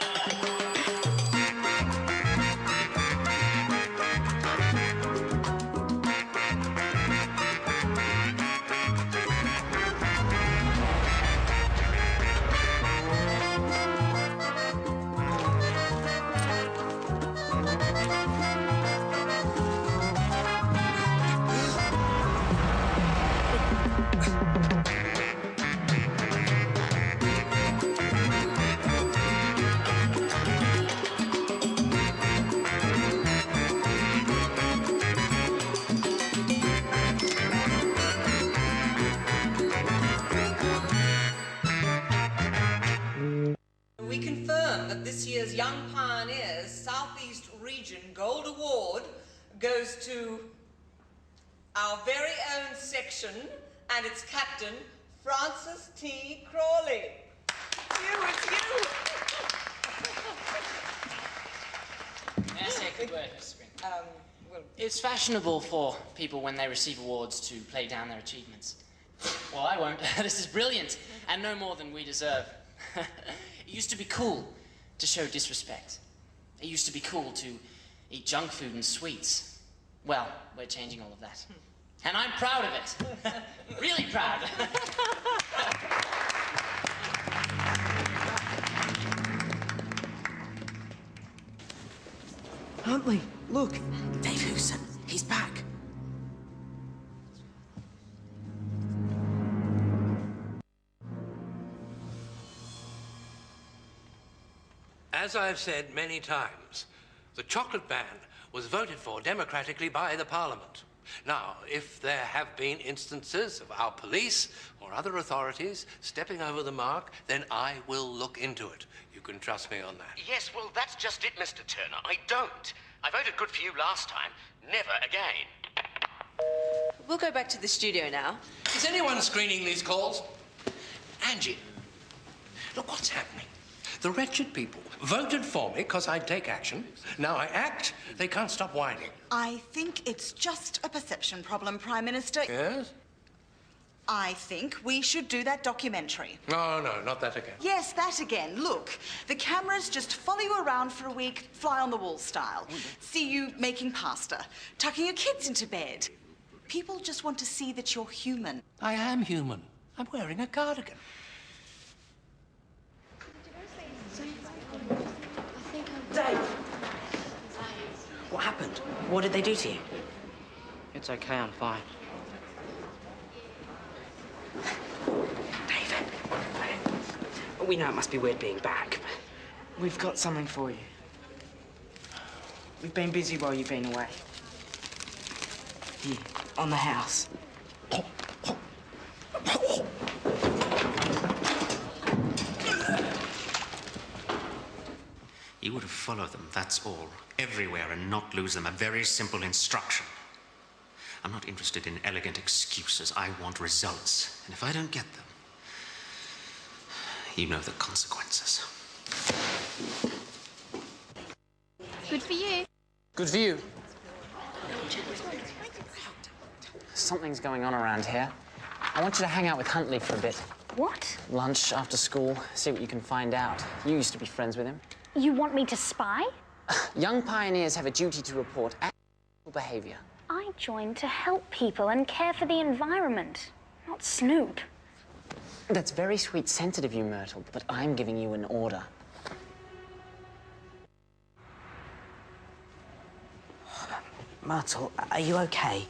We confirm that this year's Young Pioneers Southeast Region Gold Award goes to our very own section and its captain, Francis T. Crawley. May I say a good word, Mr. Spring? It's fashionable for people when they receive awards to play down their achievements. Well, I won't. This is brilliant, and no more than we deserve. It used to be cool to show disrespect. It used to be cool to eat junk food and sweets. Well, we're changing all of that. And I'm proud of it. Really proud. Huntley, look. Dave Hewson. He's back. As I've said many times, the chocolate ban was voted for democratically by the Parliament. Now, if there have been instances of our police or other authorities stepping over the mark, then I will look into it. You can trust me on that. Yes, well, that's just it, Mr. Turner. I don't. I voted good for you last time. Never again. We'll go back to the studio now. Is anyone screening these calls? Angie, look what's happening. The wretched people voted for me because I'd take action. Now I act, they can't stop whining. I think it's just a perception problem, Prime Minister. Yes? I think we should do that documentary. No, no, not that again. Yes, that again. Look, the cameras just follow you around for a week, fly-on-the-wall style. See you making pasta, tucking your kids into bed. People just want to see that you're human. I am human. I'm wearing a cardigan. Dave! What happened? What did they do to you? It's okay, I'm fine. David, we know it must be weird being back. We've got something for you. We've been busy while you've been away. Here, on the house. You would have followed them, that's all. Everywhere and not lose them. A very simple instruction. I'm not interested in elegant excuses. I want results. And if I don't get them, you know the consequences. Good for you. Good for you. Something's going on around here. I want you to hang out with Huntley for a bit. What? Lunch, after school, see what you can find out. You used to be friends with him. You want me to spy? Young pioneers have a duty to report abnormal behavior. I joined to help people and care for the environment, not snoop. That's very sweet-scented of you, Myrtle, but I'm giving you an order. Myrtle, are you okay?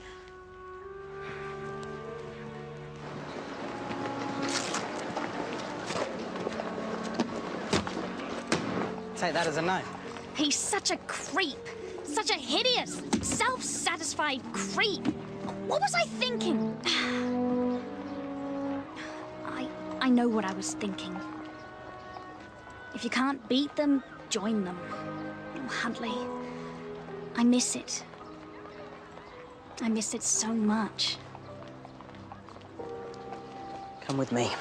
Take that as a no. He's such a creep. Such a hideous, self-satisfied creep. What was I thinking? I know what I was thinking. If you can't beat them, join them. Oh, Huntley, I miss it. I miss it so much. Come with me.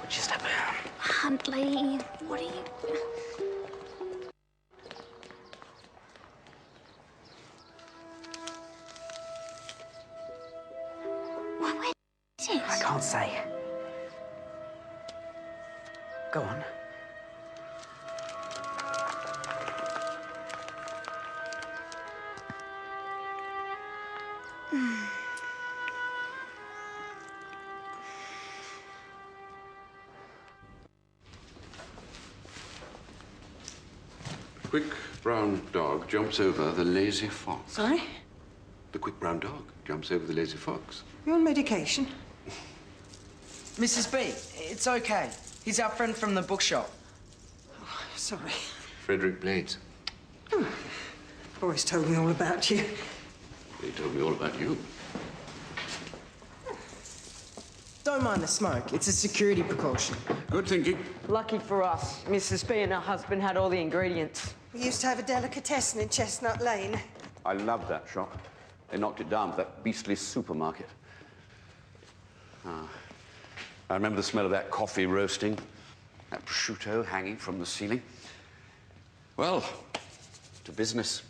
Would you step? Huntley, what are you... What is it? I can't say. Go on. Quick brown dog jumps over the lazy fox. Sorry? The quick brown dog jumps over the lazy fox. You on medication? Mrs. B, it's okay. He's our friend from the bookshop. Oh, sorry. Frederick Blades. Boys told me all about you. He told me all about you. Don't mind the smoke. It's a security precaution. Good thinking. Lucky for us, Mrs. B and her husband had all the ingredients. We used to have a delicatessen in Chestnut Lane. I loved that shop. They knocked it down for that beastly supermarket. Ah, I remember the smell of that coffee roasting, that prosciutto hanging from the ceiling. Well, to business.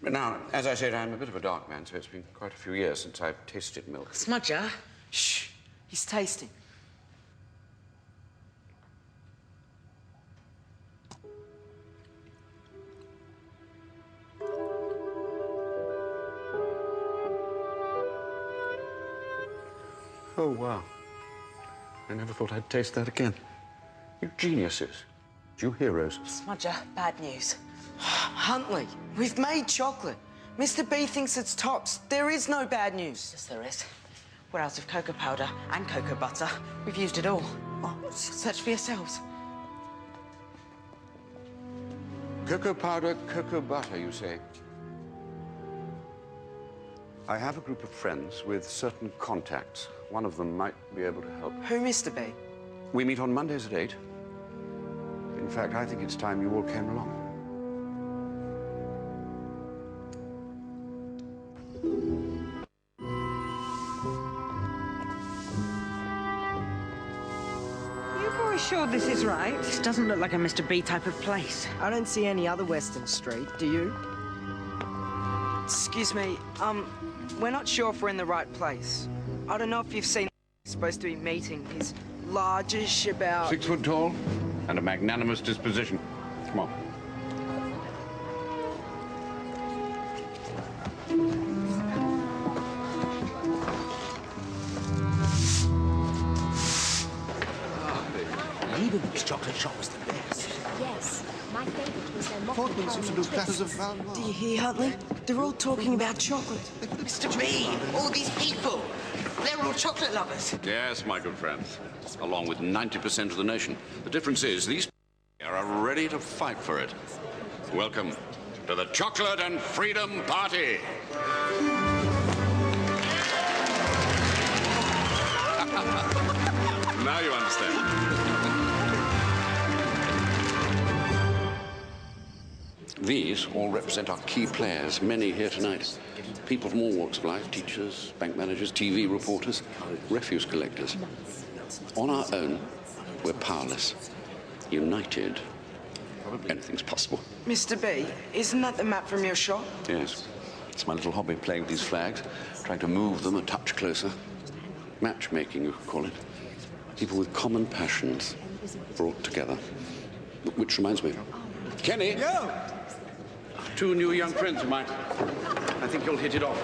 But now, as I said, I'm a bit of a dark man, so it's been quite a few years since I've tasted milk. Smudger, shh, he's tasting. Oh, wow. I never thought I'd taste that again. You geniuses. You heroes. Smudger, bad news. Huntley, we've made chocolate. Mr. B thinks it's tops. There is no bad news. Yes, there is. We're out of cocoa powder and cocoa butter. We've used it all. Oh, search for yourselves. Cocoa powder, cocoa butter, you say? I have a group of friends with certain contacts. One of them might be able to help. Who, Mr. B? We meet on Mondays at 8. In fact, I think it's time you all came along. You boys sure this is right? This doesn't look like a Mr. B type of place. I don't see any other Western Street, do you? Excuse me, we're not sure if we're in the right place. I don't know if you've seen supposed to be meeting. He's largish, about... 6 foot tall and a magnanimous disposition. Come on. Even this chocolate shop was the best. Yes, my favourite was their Portman's used to do platters of Do you hear, Huntley? They're all talking about chocolate. Mr. B, all these people, they're all chocolate lovers. Yes, my good friends. Along with 90% of the nation. The difference is these are ready to fight for it. Welcome to the Chocolate and Freedom Party. Now you understand. These all represent our key players, many here tonight. People from all walks of life, teachers, bank managers, TV reporters, refuse collectors. On our own, we're powerless. United, anything's possible. Mr. B, isn't that the map from your shop? Yes. It's my little hobby, playing with these flags, trying to move them a touch closer. Matchmaking, you could call it. People with common passions brought together. Which reminds me. Kenny! Yeah? 2 new young friends of mine. I think you'll hit it off.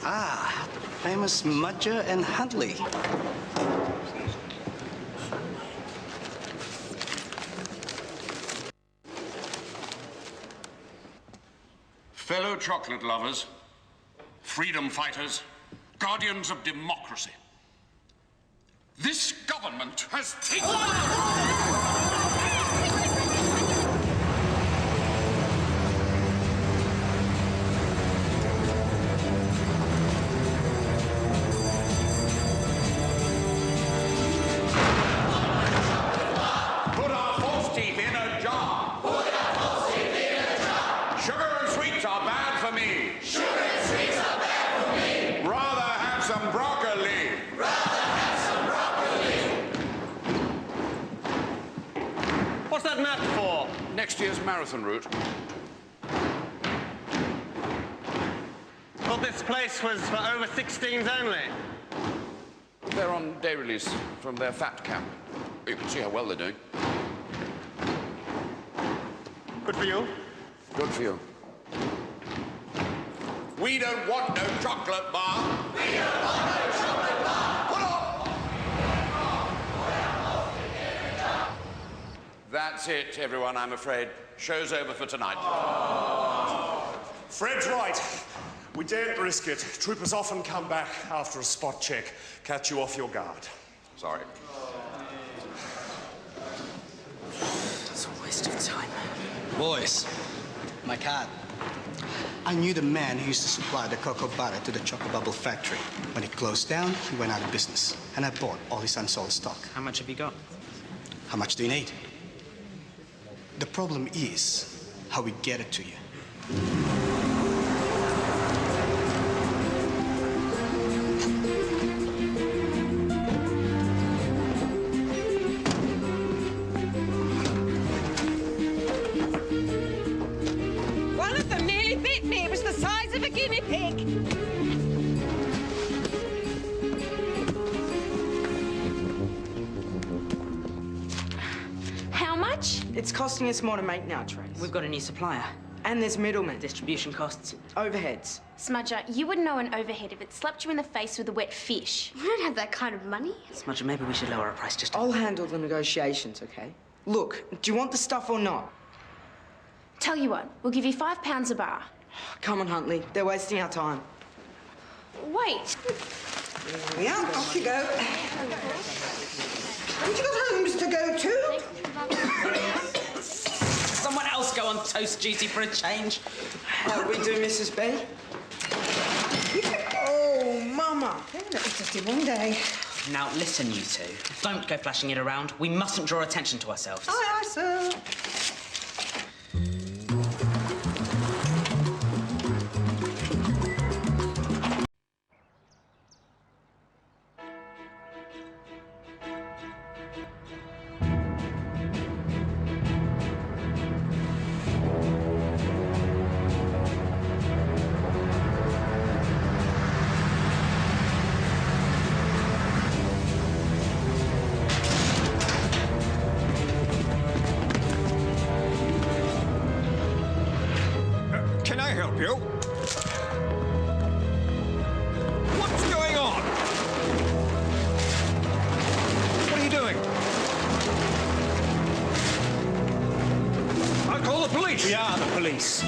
Ah, famous Smudger and Huntley. Fellow chocolate lovers, freedom fighters, guardians of democracy. This government has taken... Next year's marathon route. Well, this place was for over 16s only. They're on day release from their fat camp. You can see how well they're doing. Good for you. Good for you. We don't want no chocolate bar. We don't want no chocolate bar. Put on! That's it, everyone, I'm afraid. Show's over for tonight. Fred's right. We daren't risk it. Troopers often come back after a spot check, catch you off your guard. Sorry. It's a waste of time. Boys, my card. I knew the man who used to supply the cocoa butter to the Choco Bubble factory. When it closed down, he went out of business. And I bought all his unsold stock. How much have you got? How much do you need? The problem is how we get it to you. guinea pig. How much? It's costing us more to make now, Trace. We've got a new supplier. And there's middlemen. Distribution costs. Overheads. Smudger, you wouldn't know an overhead if it slapped you in the face with a wet fish. We don't have that kind of money. Smudger, maybe we should lower our price just a I'll handle the negotiations, okay? Look, do you want the stuff or not? Tell you what, we'll give you £5 a bar. Come on, Huntley. They're wasting our time. Wait. Here we are. Off you go. Haven't you got homes to go to? Someone else go on toast duty for a change. How do we do, Mrs. B? Oh, Mama. It's just in one day. Now, listen, you two. Don't go flashing it around. We mustn't draw attention to ourselves. Aye, aye, sir. Can I help you? What's going on? What are you doing? I'll call the police. We are the police.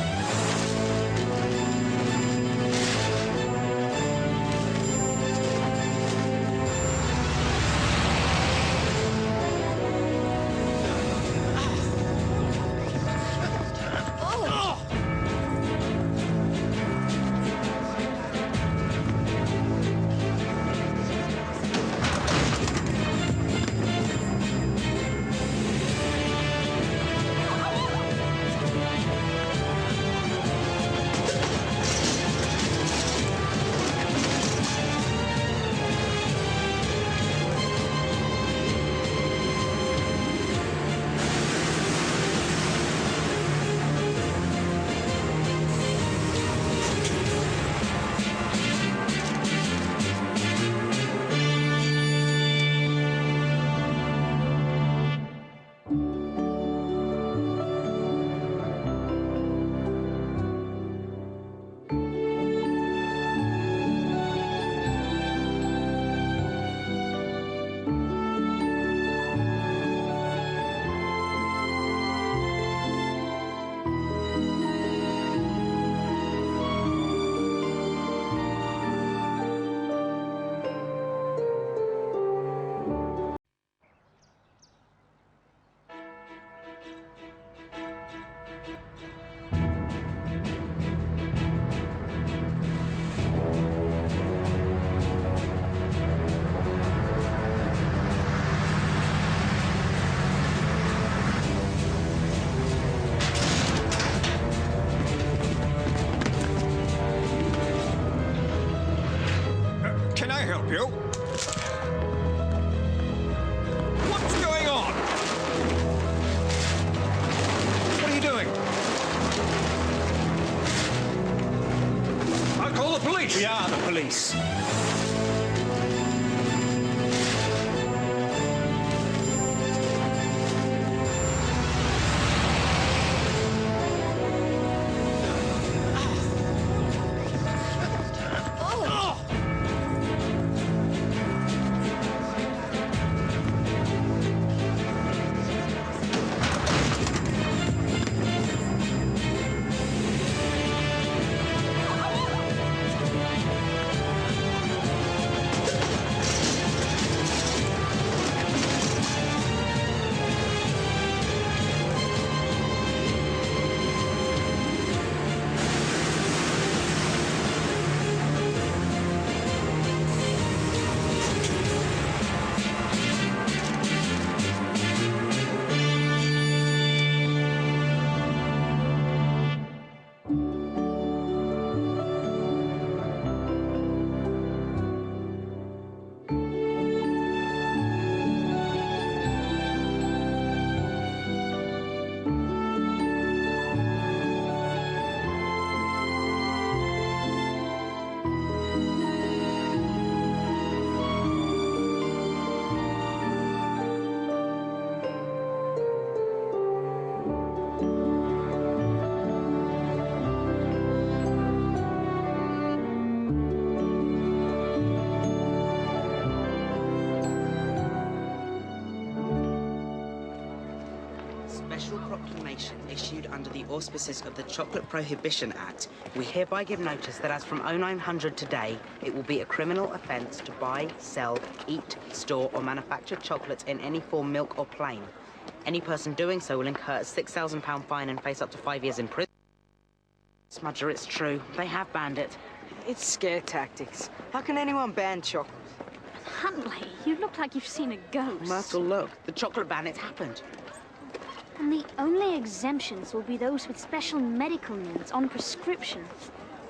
Can I help you? What's going on? What are you doing? I'll call the police. We are the police. official proclamation issued under the auspices of the Chocolate Prohibition Act, we hereby give notice that as from 0900 today, it will be a criminal offence to buy, sell, eat, store or manufacture chocolates in any form, milk or plain. Any person doing so will incur a £6,000 fine and face up to 5 years in prison. Smudger, it's true. They have banned it. It's scare tactics. How can anyone ban chocolate? Huntley, you look like you've seen a ghost. Myrtle, look. The chocolate ban, it's happened. And the only exemptions will be those with special medical needs on prescription.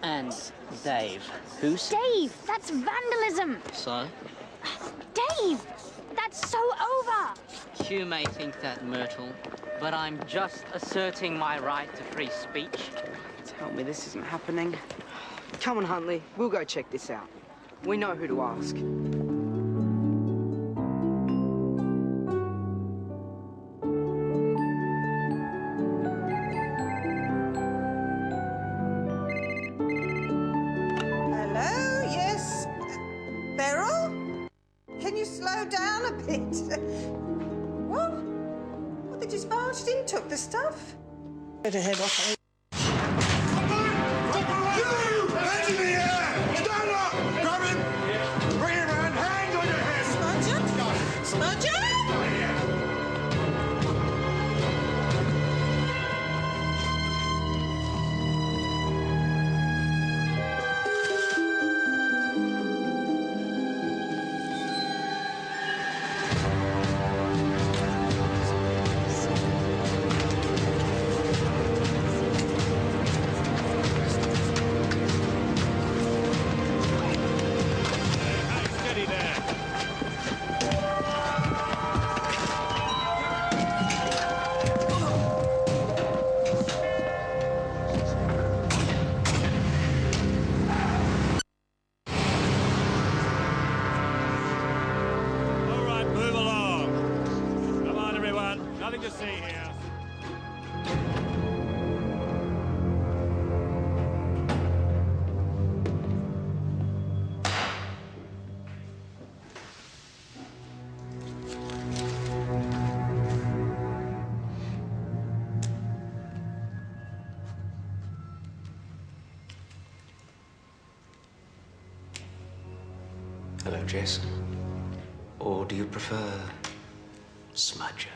And Dave. Who's? Dave! That's vandalism! So? Dave! That's so over! You may think that, Myrtle, but I'm just asserting my right to free speech. Tell me this isn't happening. Come on, Huntley. We'll go check this out. We know who to ask. Hello? Yes? Beryl? Can you slow down a bit? What? Well, they just barged in, took the stuff. Better head off. Hands in the air! Stand up! Grab him! Bring him around! Hands on your head! Smudger? Smudger? Hello, Jason. Or do you prefer Smudger?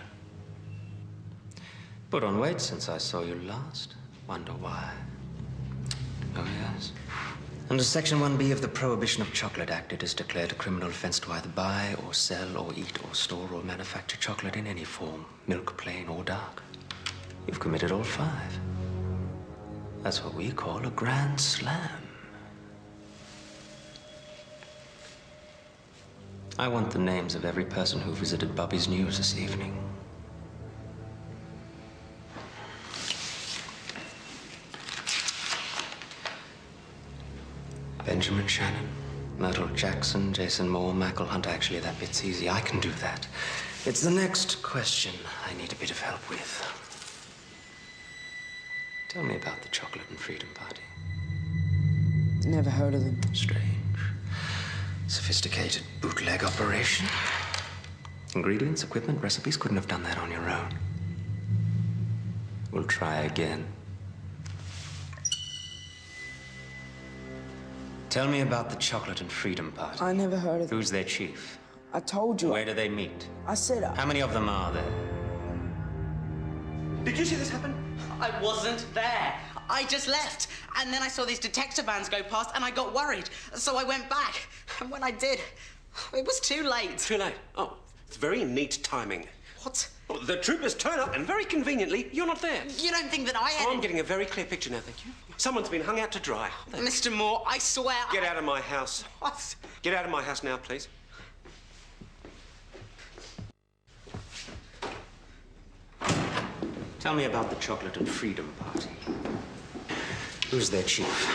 Put on weight since I saw you last. Wonder why? Oh, yes. Under Section 1B of the Prohibition of Chocolate Act, it is declared a criminal offense to either buy or sell or eat or store or manufacture chocolate in any form, milk, plain or dark. You've committed all 5. That's what we call a grand slam. I want the names of every person who visited Bobby's News this evening. Benjamin Shannon, Myrtle Jackson, Jason Moore, Michael Hunt. Actually, that bit's easy. I can do that. It's the next question I need a bit of help with. Tell me about the Chocolate and Freedom Party. Never heard of them. Strange. Sophisticated bootleg operation. Ingredients, equipment, recipes. Couldn't have done that on your own. We'll try again. Tell me about the Chocolate and Freedom Party. I never heard of them. Who's their chief? I told you. Where do they meet? I said... How many of them are there? Did you see this happen? I wasn't there. I just left. And then I saw these detector vans go past and I got worried. So I went back. And when I did, it was too late. Too late? Oh, it's very neat timing. What? Well, the troopers turn up and very conveniently, you're not there. You don't think that I had... I'm getting a very clear picture now, thank you. Someone's been hung out to dry. Mr. Moore, I swear... Get out of my house. What? Get out of my house now, please. Tell me about the Chocolate and Freedom Party. Who's their chief?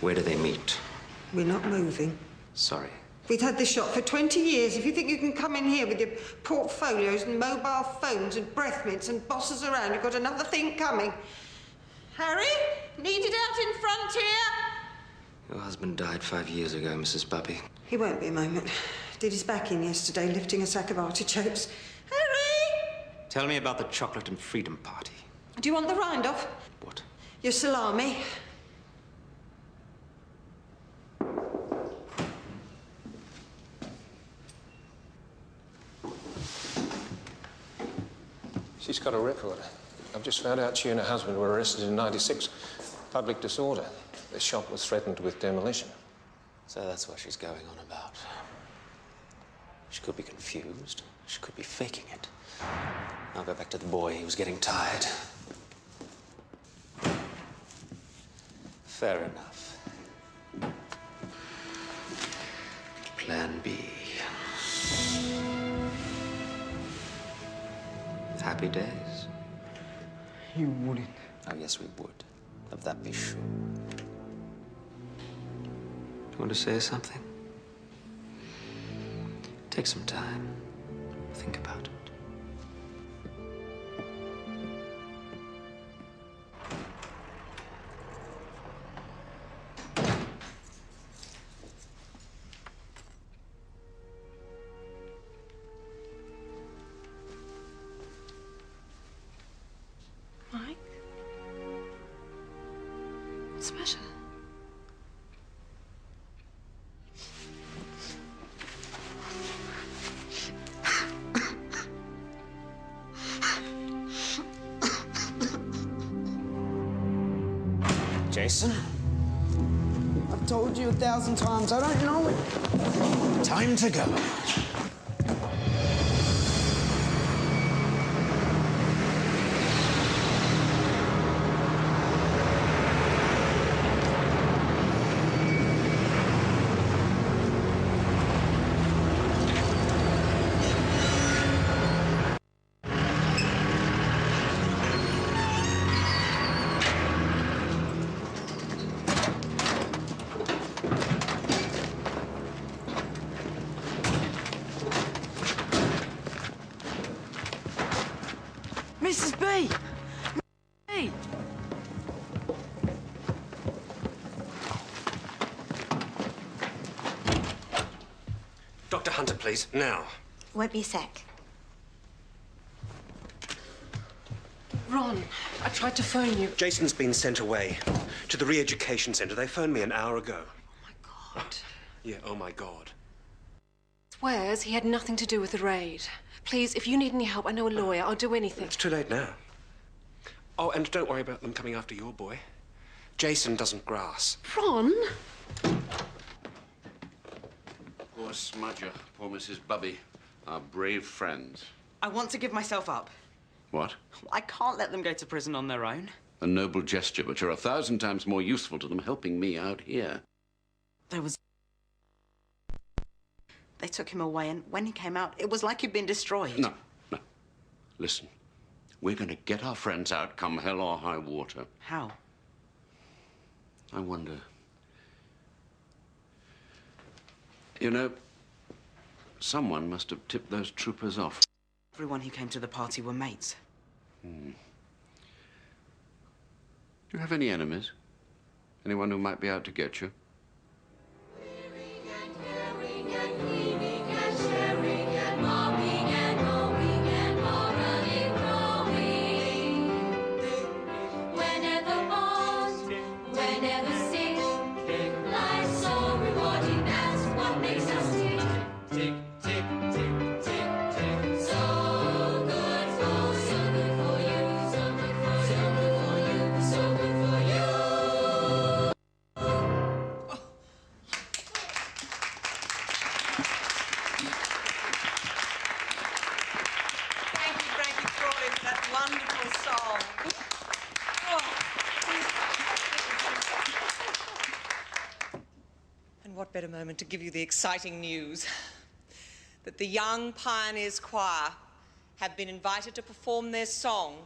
Where do they meet? We're not moving. Sorry. We've had this shop for 20 years. If you think you can come in here with your portfolios and mobile phones and breath mints and bosses around, you've got another thing coming. Harry, needed out in front here. Your husband died 5 years ago, Mrs. Bubby. He won't be a moment. Did his back in yesterday, lifting a sack of artichokes. Harry! Tell me about the Chocolate and Freedom Party. Do you want the rind off? What? Your salami. She's got a record. I've just found out she and her husband were arrested in '96. Public disorder. The shop was threatened with demolition. So that's what she's going on about. She could be confused. She could be faking it. I'll go back to the boy. He was getting tired. Fair enough. Plan B. Happy days? You wouldn't. Oh, yes, we would. Of that, be sure. Do you want to say something? Take some time. Think about it. Mike? What's the matter? Jason? I've told you 1,000 times, I don't know it. Time to go. Mrs. B! B! Dr. Hunter, please, now. Won't be a sec. Ron, I tried to phone you. Jason's been sent away to the re-education centre. They phoned me an hour ago. Oh, my God. Yeah, oh my God. Swears he had nothing to do with the raid. Please, if you need any help, I know a lawyer. I'll do anything. It's too late now. Oh, and don't worry about them coming after your boy. Jason doesn't grass. Ron? Poor Smudger, poor Mrs. Bubby, our brave friends. I want to give myself up. What? I can't let them go to prison on their own. A noble gesture, but you're 1,000 times more useful to them helping me out here. They took him away, and when he came out, it was like he'd been destroyed. No. Listen, we're going to get our friends out come hell or high water. How? I wonder. You know, someone must have tipped those troopers off. Everyone who came to the party were mates. Do you have any enemies? Anyone who might be out to get you? What better moment to give you the exciting news that the Young Pioneers Choir have been invited to perform their song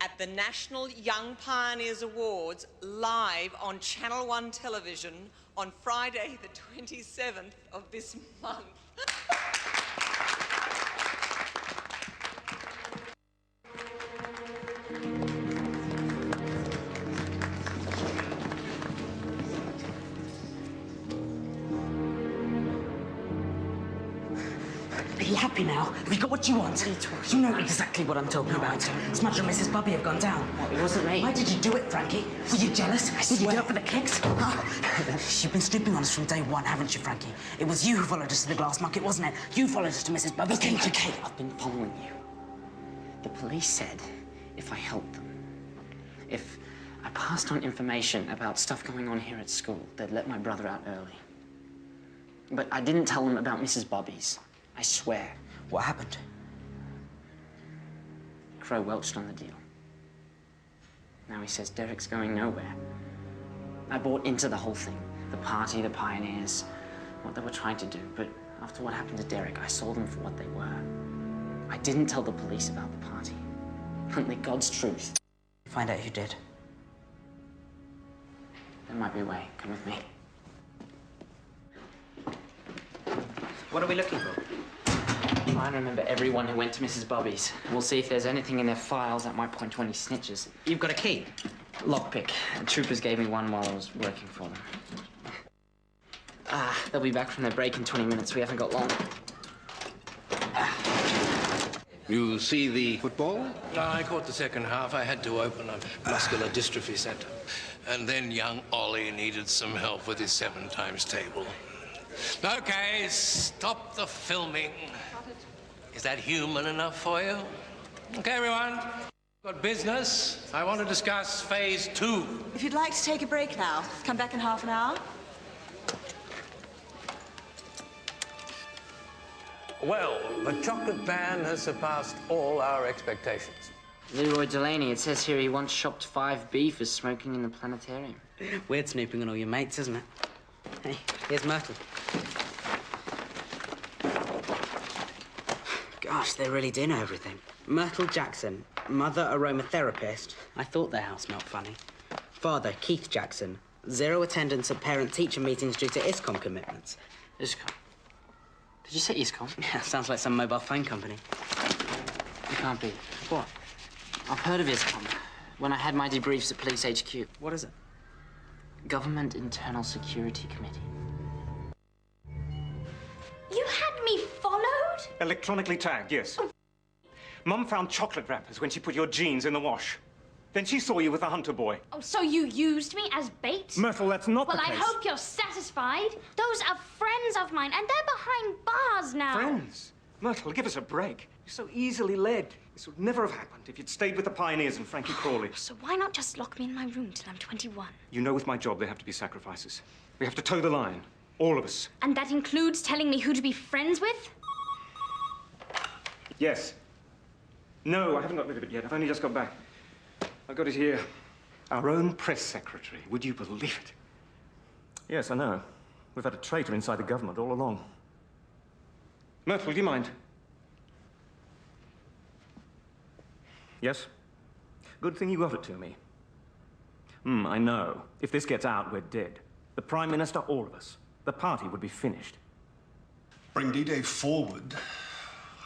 at the National Young Pioneers Awards live on Channel 1 television on Friday the 27th of this month. be happy now. Have you got what you want? You know exactly what I'm talking about. Smudger and Mrs. Bobby have gone down. No, it wasn't me. Why did you do it, Frankie? Were you jealous? Did you do it for the kicks? You've been snooping on us from day one, haven't you, Frankie? It was you who followed us to the glass market, wasn't it? You followed us to Mrs. Bobby's. Okay, I've been following you. The police said if I helped them, if I passed on information about stuff going on here at school, they'd let my brother out early. But I didn't tell them about Mrs. Bobby's. I swear. What happened? Crow welched on the deal. Now he says Derek's going nowhere. I bought into the whole thing. The party, the pioneers, what they were trying to do. But after what happened to Derek, I saw them for what they were. I didn't tell the police about the party. Huntley, God's truth. Find out who did. There might be a way. Come with me. What are we looking for? Try and remember everyone who went to Mrs. Bobby's. We'll see if there's anything in their files that might point to any snitches. You've got a key? Lockpick. The troopers gave me one while I was working for them. They'll be back from their break in 20 minutes. We haven't got long. You see the football? I caught the second half. I had to open a muscular dystrophy center. And then young Ollie needed some help with his 7 times table. Okay, stop the filming. Is that human enough for you? Okay, everyone. Got business. I want to discuss phase 2. If you'd like to take a break now, come back in half an hour. Well, the chocolate ban has surpassed all our expectations. Leroy Delaney, it says here he once shopped 5B for smoking in the planetarium. Weird snooping on all your mates, isn't it? Hey, here's Myrtle. Gosh, they really do know everything. Myrtle Jackson, mother aromatherapist. I thought their house smelled funny. Father, Keith Jackson, 0 attendance at parent-teacher meetings due to ISCOM commitments. ISCOM? Did you say ISCOM? Yeah, sounds like some mobile phone company. It can't be. What? I've heard of ISCOM when I had my debriefs at Police HQ. What is it? Government Internal Security Committee. You had me followed? Electronically tagged, yes. Mum found chocolate wrappers when she put your jeans in the wash. Then she saw you with the Hunter boy. Oh, so you used me as bait? Myrtle, that's not the Well, case. I hope you're satisfied. Those are friends of mine, and they're behind bars now. Friends? Myrtle, give us a break. You're so easily led. This would never have happened if you'd stayed with the pioneers and Frankie Crawley. So why not just lock me in my room till I'm 21? You know with my job there have to be sacrifices. We have to toe the line. All of us. And that includes telling me who to be friends with? Yes. No, I haven't got rid of it yet. I've only just got back. I've got it here. Our own press secretary. Would you believe it? Yes, I know. We've had a traitor inside the government all along. Myrtle, do you mind? Yes? Good thing you got it to me. I know. If this gets out, we're dead. The Prime Minister, all of us. The party would be finished. Bring D-Day forward.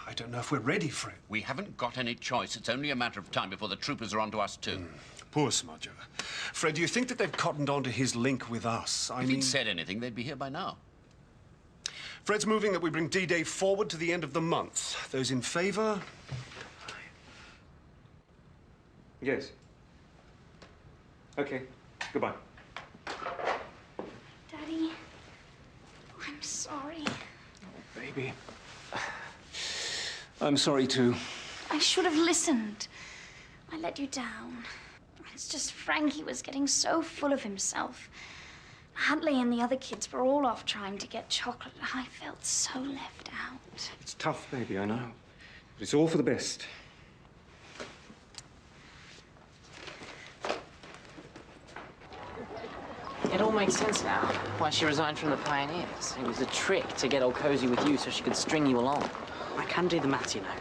I don't know if we're ready for it. We haven't got any choice. It's only a matter of time before the troopers are onto us, too. Poor Smudger. Fred, do you think that they've cottoned onto his link with us? If he'd said anything, they'd be here by now. Fred's moving that we bring D-Day forward to the end of the month. Those in favour? Yes. Okay. Goodbye. Daddy, I'm sorry. Baby. I'm sorry, too. I should have listened. I let you down. It's just Frankie was getting so full of himself. Huntley and the other kids were all off trying to get chocolate. I felt so left out. It's tough, baby, I know. But it's all for the best. It all makes sense now. Why she resigned from the Pioneers. It was a trick to get all cozy with you so she could string you along. I can do the maths, you know.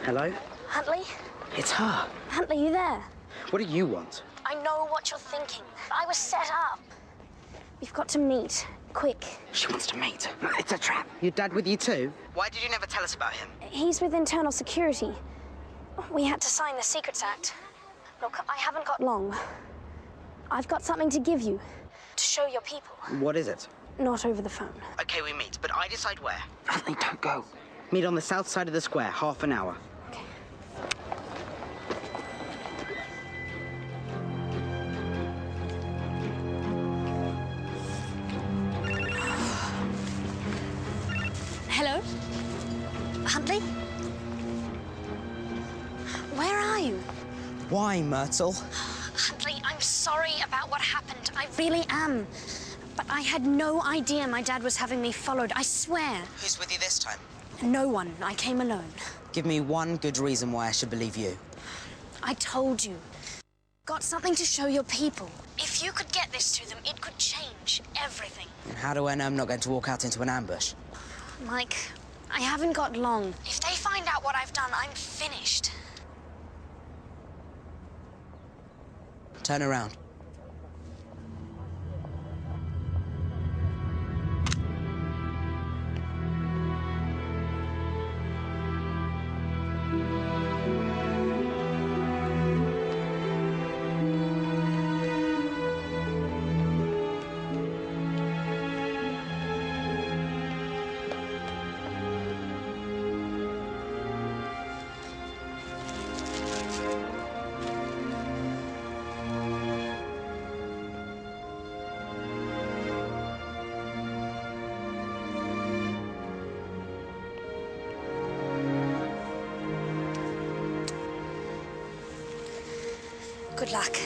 Hello? Huntley? It's her. Huntley, you there? What do you want? I know what you're thinking. I was set up. We've got to meet. Quick. She wants to meet. It's a trap. Your dad with you too? Why did you never tell us about him? He's with internal security. We had to sign the Secrets Act. Look, I haven't got long. I've got something to give you. To show your people. What is it? Not over the phone. Okay, we meet, but I decide where. Huntley, don't go. Meet on the south side of the square, half an hour. Hello? Huntley? Where are you? Why, Myrtle? Huntley, I'm sorry about what happened. I really am. But I had no idea my dad was having me followed, I swear. Who's with you this time? No one. I came alone. Give me one good reason why I should believe you. I told you. Got something to show your people. If you could get this to them, it could change everything. How do I know I'm not going to walk out into an ambush? Mike, I haven't got long. If they find out what I've done, I'm finished. Turn around. Good luck.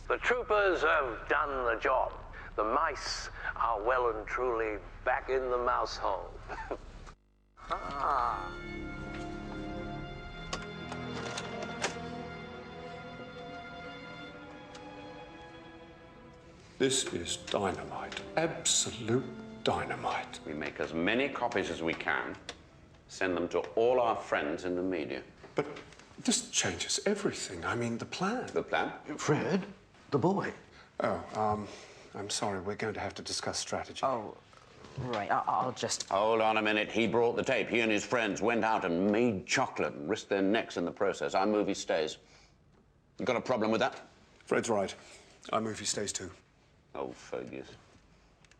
The troopers have done the job. The mice are well and truly back in the mouse hole. Ah. This is dynamite. Absolute dynamite. We make as many copies as we can, send them to all our friends in the media. But this changes everything. I mean, the plan. The plan? Fred, the boy. Oh, I'm sorry. We're going to have to discuss strategy. Oh, right. I'll just... Hold on a minute. He brought the tape. He and his friends went out and made chocolate and risked their necks in the process. Our movie stays. You got a problem with that? Fred's right. Our movie stays too. Oh, Fergus.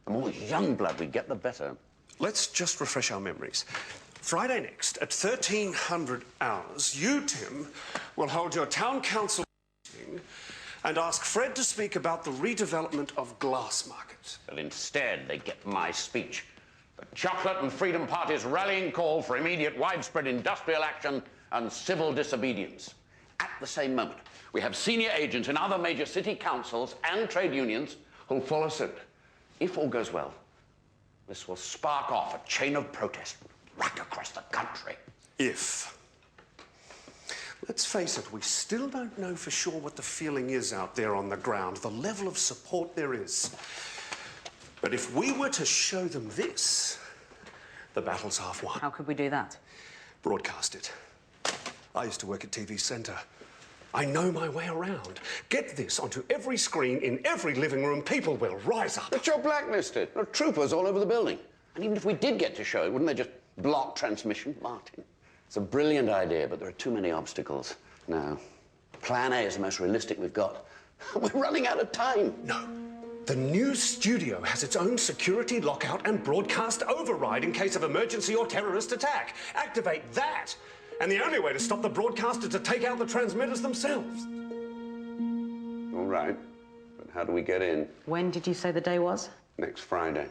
The more young blood we get, the better. Let's just refresh our memories. Friday next, at 1300 hours, you, Tim, will hold your town council meeting and ask Fred to speak about the redevelopment of Glassmarket. But instead, they get my speech. The Chocolate and Freedom Party's rallying call for immediate widespread industrial action and civil disobedience. At the same moment, we have senior agents in other major city councils and trade unions who'll follow suit. If all goes well, this will spark off a chain of protest right across the country. If. Let's face it, we still don't know for sure what the feeling is out there on the ground, the level of support there is. But if we were to show them this, the battle's half won. How could we do that? Broadcast it. I used to work at TV Centre. I know my way around. Get this onto every screen in every living room. People will rise up. But you're blacklisted. There are troopers all over the building. And even if we did get to show it, wouldn't they just block transmission? Martin, it's a brilliant idea, but there are too many obstacles. Now, Plan A is the most realistic we've got. We're running out of time. No. The new studio has its own security lockout and broadcast override in case of emergency or terrorist attack. Activate that. And the only way to stop the broadcaster is to take out the transmitters themselves. All right. But how do we get in? When did you say the day was? Next Friday.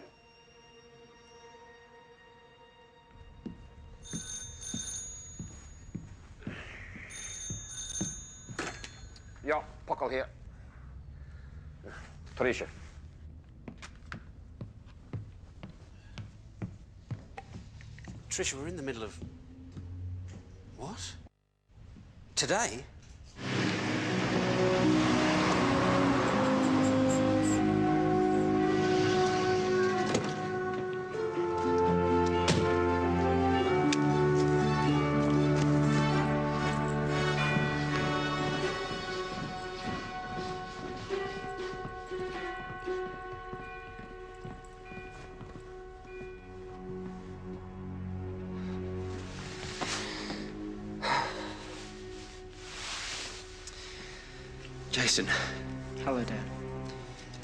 Ja, Puckle here. Tricia. Tricia, we're in the middle of... What? Today? Jason. Hello, Dad.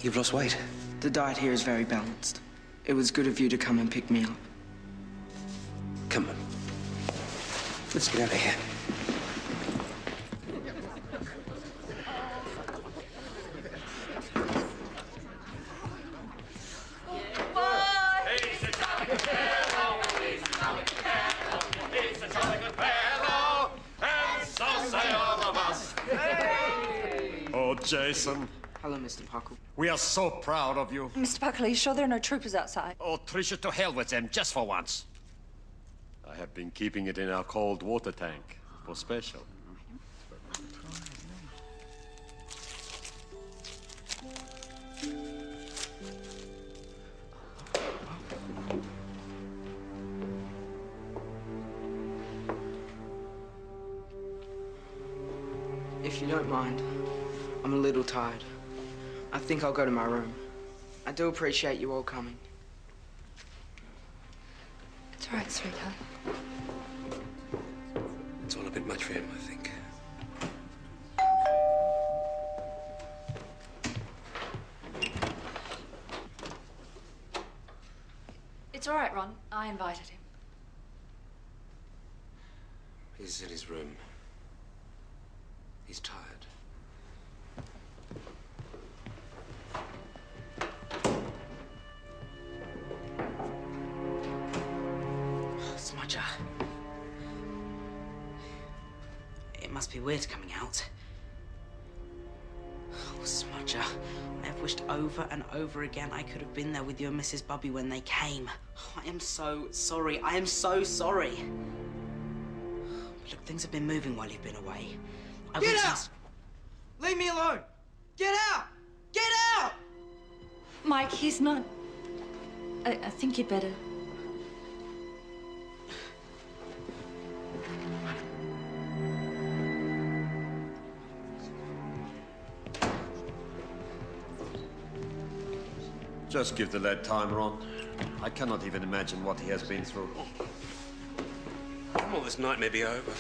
You've lost weight. The diet here is very balanced. It was good of you to come and pick me up. Come on. Let's get out of here. Oh, Jason. Hello, Mr. Puckle. We are so proud of you. Mr. Puckle, are you sure there are no troopers outside? Oh, Tricia, to hell with them, just for once. I have been keeping it in our cold water tank for special. If you don't mind, I'm a little tired. I think I'll go to my room. I do appreciate you all coming. It's all right, sweetheart. It's all a bit much for him, I think. It's all right, Ron. I invited him. He's in his room. He's tired. Smudger. It must be weird coming out. Oh, Smudger. I have wished over and over again I could have been there with you and Mrs. Bubby when they came. Oh, I am so sorry. I am so sorry. But look, things have been moving while you've been away. Get out! Leave me alone! Get out! Get out! Mike, he's not... I think you'd better... Just give the lad time, Ron. I cannot even imagine what he has been through. Well, this night may be over.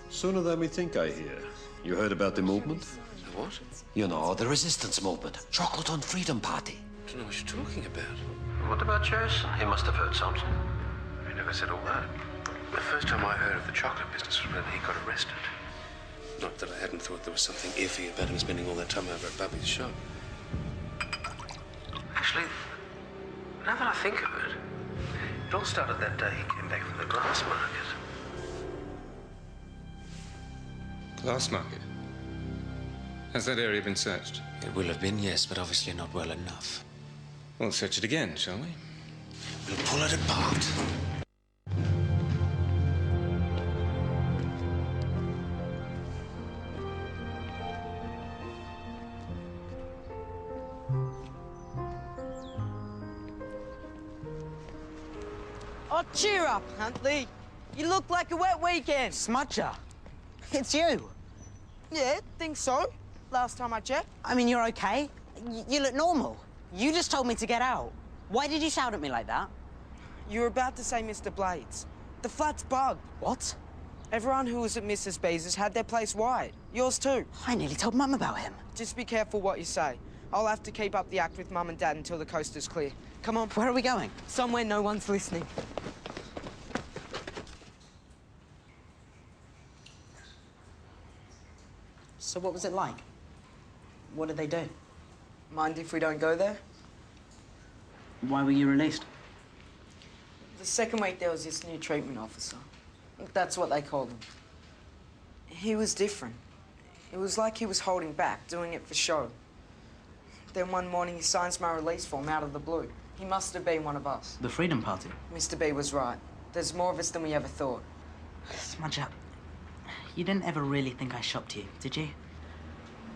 Sooner than we think, I hear. You heard about the movement? The what? You know, the resistance movement. Chocolate on Freedom Party. I don't know what you're talking about. What about Jason? He must have heard something. He never said all that. The first time I heard of the chocolate business was when he got arrested. Not that I hadn't thought there was something iffy about him spending all that time over at Bubby's shop. Actually, now that I think of it, it all started that day he came back from the glass market. Glass market? Has that area been searched? It will have been, yes, but obviously not well enough. We'll search it again, shall we? We'll pull it apart. Oh, cheer up, Huntley. You look like a wet weekend. Smudger. It's you. Yeah, think so. Last time I checked. I mean, you're okay. You look normal. You just told me to get out. Why did you shout at me like that? You were about to say Mr. Blades. The flat's bugged. What? Everyone who was at Mrs. B's had their place wired. Yours too. I nearly told Mum about him. Just be careful what you say. I'll have to keep up the act with Mum and Dad until the coast is clear. Come on. Where are we going? Somewhere no one's listening. So what was it like? What did they do? Mind if we don't go there? Why were you released? The second week there was this new treatment officer. That's what they called him. He was different. It was like he was holding back, doing it for show. Then one morning he signs my release form out of the blue. He must have been one of us. The Freedom Party? Mr. B was right. There's more of us than we ever thought. Smudger, you didn't ever really think I shopped you, did you?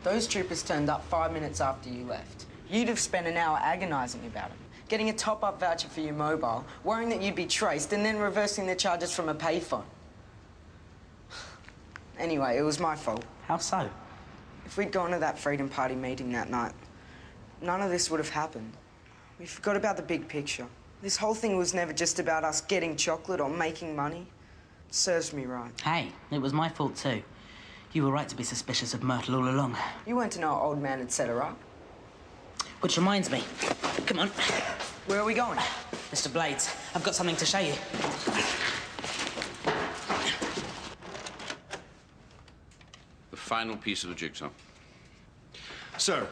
Those troopers turned up 5 minutes after you left. You'd have spent an hour agonising about it, getting a top-up voucher for your mobile, worrying that you'd be traced, and then reversing the charges from a payphone. Anyway, it was my fault. How so? If we'd gone to that Freedom Party meeting that night, none of this would have happened. We forgot about the big picture. This whole thing was never just about us getting chocolate or making money. Serves me right. Hey, it was my fault too. You were right to be suspicious of Myrtle all along. You weren't to know our old man had set her up. Which reminds me. Come on. Where are we going? Mr. Blades, I've got something to show you. The final piece of the jigsaw. So,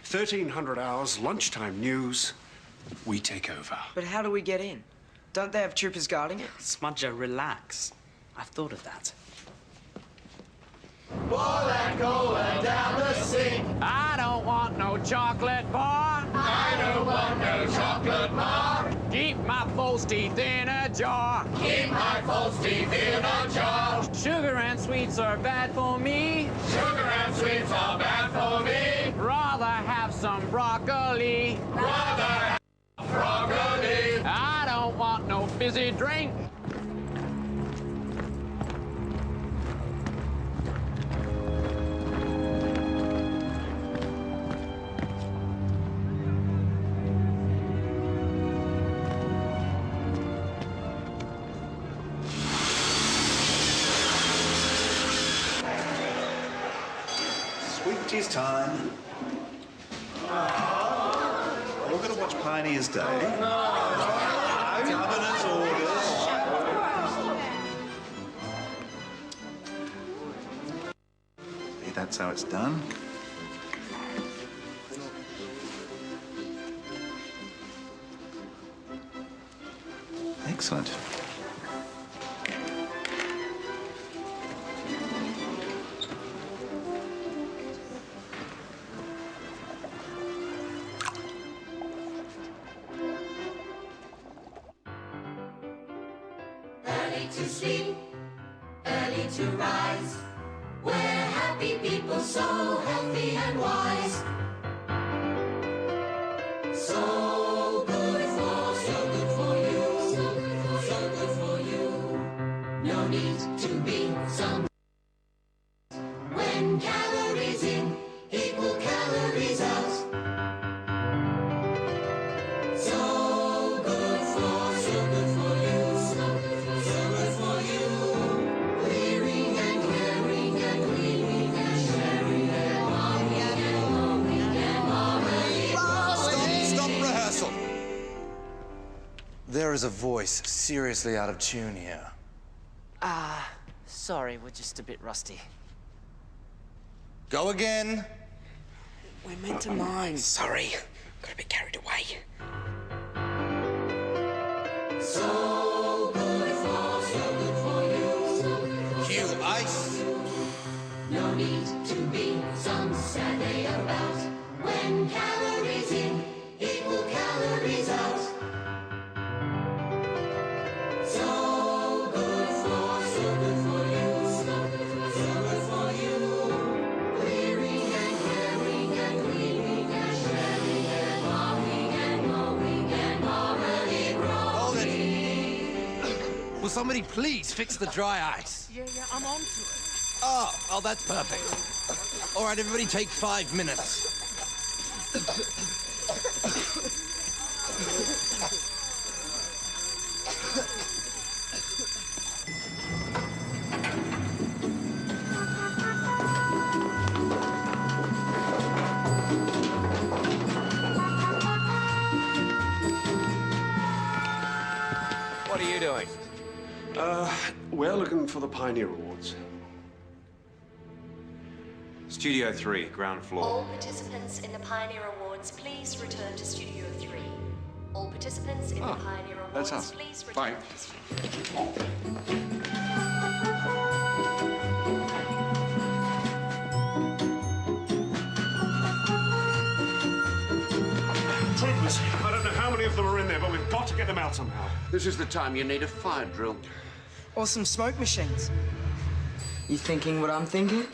1300 hours, lunchtime news, we take over. But how do we get in? Don't they have troopers guarding it? Smudger, relax. I've thought of that. Pour that cola down the sink. I don't want no chocolate bar. I don't want no chocolate bar. Keep my false teeth in a jar. Keep my false teeth in a jar. Sugar and sweets are bad for me. Sugar and sweets are bad for me. Rather have some broccoli. Rather have broccoli. I don't want no fizzy drink. Sweeties time. We're going to watch Pioneer's Day. Governor's orders. See, that's how it's done. Excellent. Early to sleep, early to rise. We're happy people, so healthy and wise. So good for you, so good for you. No need to be some. When calories in equal calories out. So good for you, so good for you. Clearing and clearing and cleaning and sharing and mopping and mowing and already. Stop rehearsal. There is a voice seriously out of tune here. Sorry, we're just a bit rusty. Go again. We're meant to mime. Sorry. Got a bit carried away. So good for you. Cue ice. No need to be some sad day about. When calories in equal calories out. So good for you, so good for you. Clearing and clearing and cleaning and sharing and mopping and mowing and already growing. Will somebody please fix the dry ice? Yeah, I'm on to it. Oh, that's perfect. All right, everybody take 5 minutes. What are you doing? We're looking for the Pioneer Awards. Studio 3, ground floor. All participants in the Pioneer Awards, please return to Studio 3. All participants in the Pioneer Awards, that's us. please Bye. return to Studio 3. Troopers, I don't know how many of them are in there, but we've got to get them out somehow. This is the time you need a fire drill. Or some smoke machines. You thinking what I'm thinking?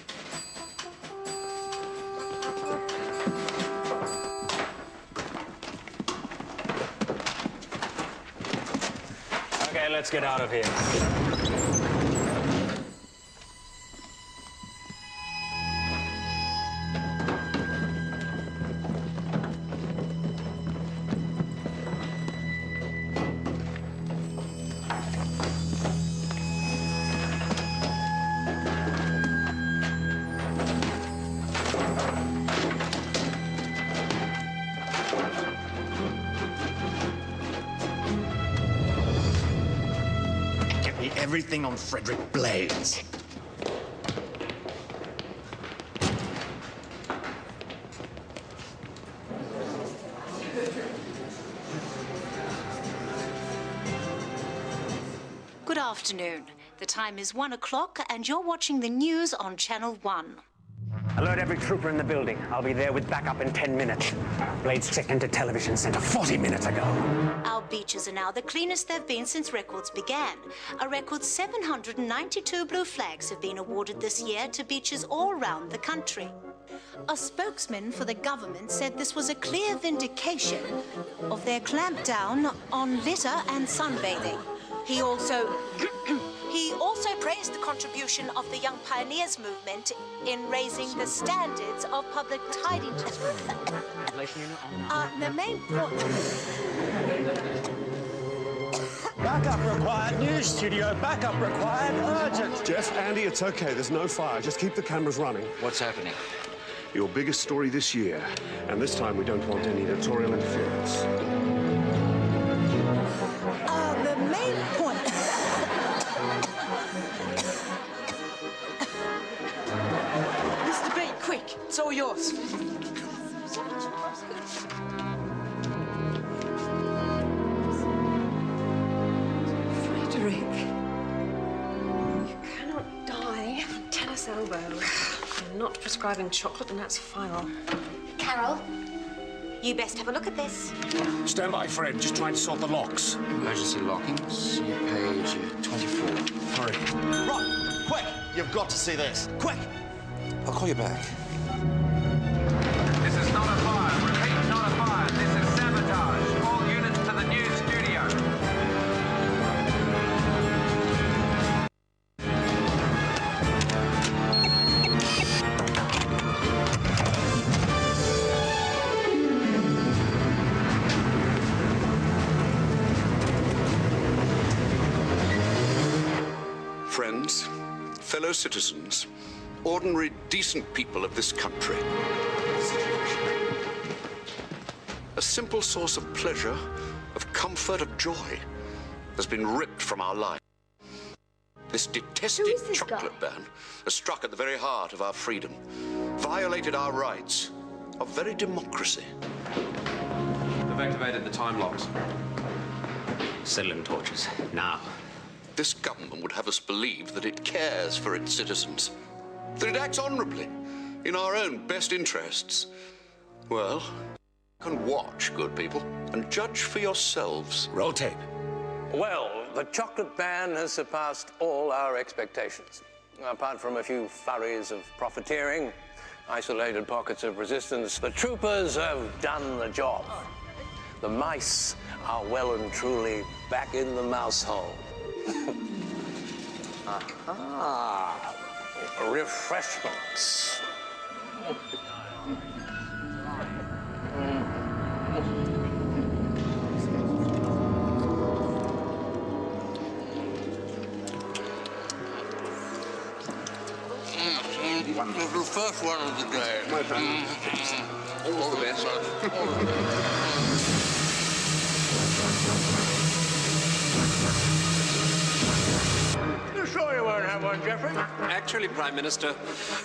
Okay, let's get out of here. everything on Frederick Blaze. Good afternoon. The time is 1 o'clock and you're watching the news on Channel 1. Alert every trooper in the building. I'll be there with backup in 10 minutes. Blades checked into television center 40 minutes ago. Our beaches are now the cleanest they've been since records began. A record 792 blue flags have been awarded this year to beaches all around the country. A spokesman for the government said this was a clear vindication of their clampdown on litter and sunbathing. He also praised the contribution of the Young Pioneers movement in raising the standards of public tidiness. The main point... Backup required. News studio. Backup required. Urgent. Jeff, Andy, it's okay. There's no fire. Just keep the cameras running. What's happening? Your biggest story this year. And this time we don't want any editorial interference. The main point... Mr. B, quick. It's all yours. Frederick, you cannot die from tennis elbow. I'm not prescribing chocolate, and that's final. Carol, you best have a look at this. Stand by, Fred. Just trying to sort the locks. Emergency locking. See page 24. Hurry. Run! Quick! You've got to see this. Quick! I'll call you back. This is not a fire. Repeat, not a fire. This is sabotage. All units to the news studio. Friends, fellow citizens, ordinary, decent people of this country. A simple source of pleasure, of comfort, of joy has been ripped from our lives. This detested chocolate ban has struck at the very heart of our freedom, violated our rights, our very democracy. They've activated the time locks. Settling torches. Now. This government would have us believe that it cares for its citizens, that it acts honorably, in our own best interests. Well, you can watch, good people, and judge for yourselves. Roll tape. Well, the chocolate ban has surpassed all our expectations. Apart from a few flurries of profiteering, isolated pockets of resistance, the troopers have done the job. The mice are well and truly back in the mouse hole. Aha! Refreshments. This is the first one of the day. My friend. All the best. You sure you won't have one, Jeffrey? Actually, Prime Minister,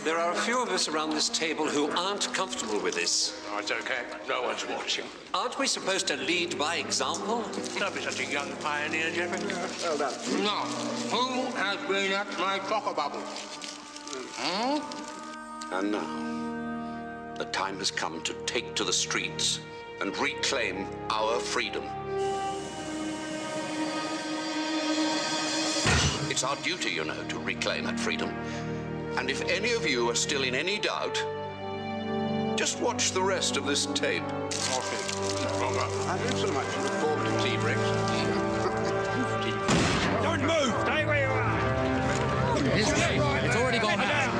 there are a few of us around this table who aren't comfortable with this. Oh, it's okay. No one's watching. Aren't we supposed to lead by example? Don't be such a young pioneer, Jeffrey. Well done. Now, who has been at my choco bubble? And now, the time has come to take to the streets and reclaim our freedom. It's our duty, you know, to reclaim that freedom. And if any of you are still in any doubt, just watch the rest of this tape. Okay. Thank you so much. Look forward to tea breaks. Don't move! Stay where you are! It's already gone out.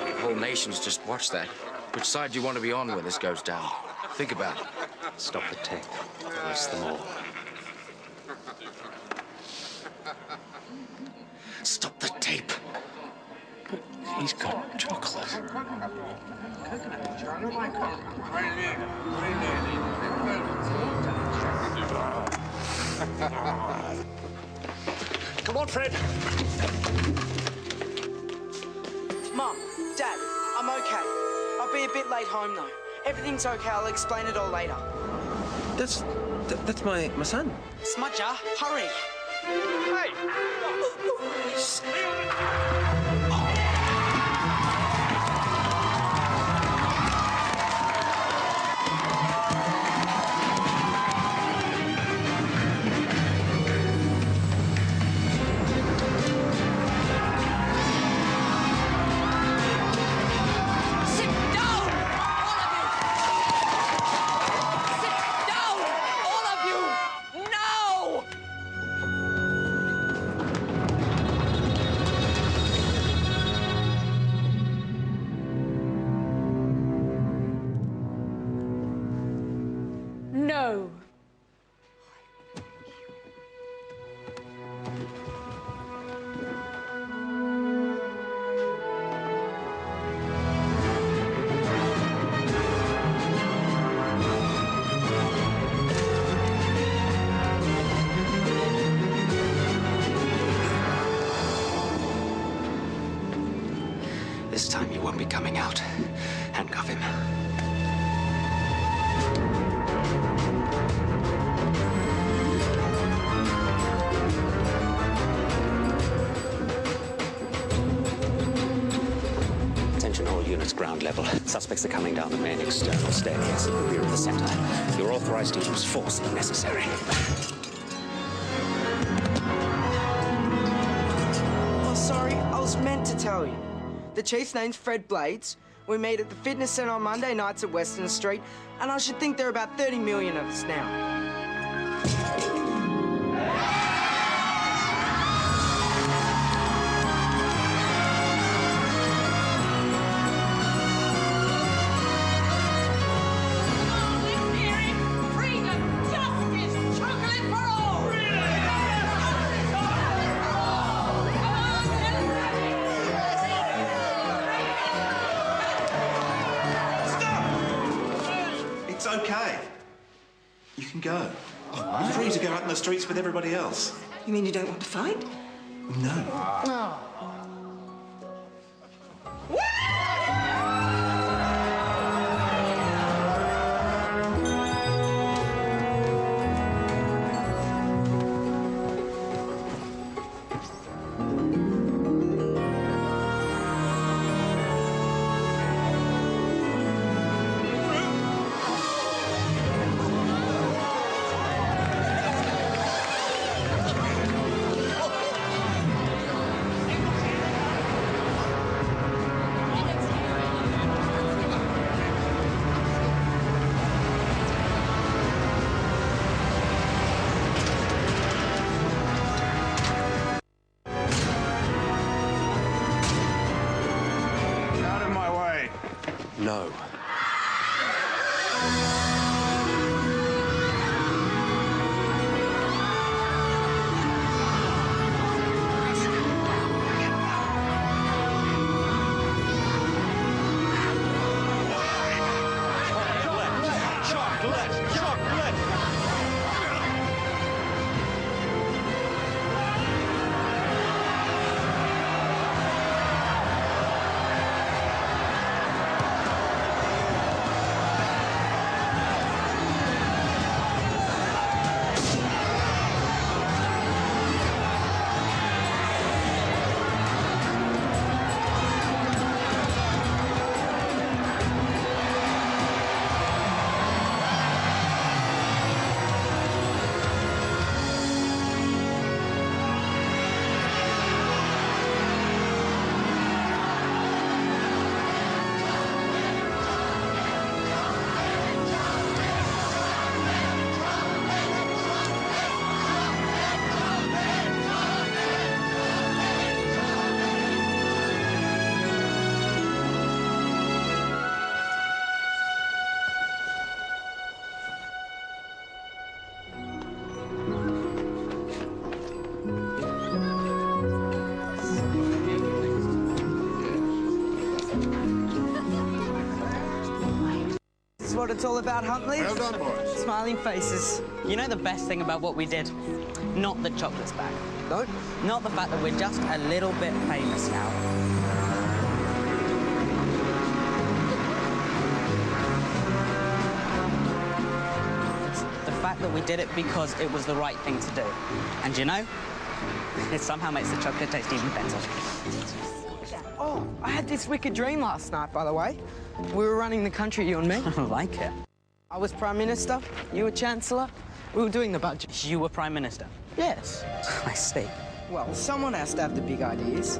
The whole nation's just watched that. Which side do you want to be on when this goes down? Think about it. Stop the tape. Release them all. Stop the tape. He's got chocolate. Come on, Fred. Mum, Dad, I'm okay. I'll be a bit late home, though. Everything's okay. I'll explain it all later. That's my son. Smudger, hurry. Hey! No. This time you won't be coming out. Handcuff him. Attention all units, ground level. Suspects are coming down the main external staircase at the rear of the center. You're authorized to use force if necessary. Oh, sorry. I was meant to tell you. The chief's name's Fred Blades. We meet at the fitness centre on Monday nights at Western Street, and I should think there are about 30 million of us now. It's okay. You can go. You're free to go out in the streets with everybody else. You mean you don't want to fight? No. Out of my way. No. what it's all about, Huntley? Well done, boys. Smiling faces. You know the best thing about what we did? Not the chocolates back. No? Not the fact that we're just a little bit famous now. It's the fact that we did it because it was the right thing to do. And you know, it somehow makes the chocolate taste even better. Oh, I had this wicked dream last night, by the way. We were running the country, you and me. I like it. I was Prime Minister, you were Chancellor. We were doing the budget. You were Prime Minister? Yes. I see. Well, someone has to have the big ideas.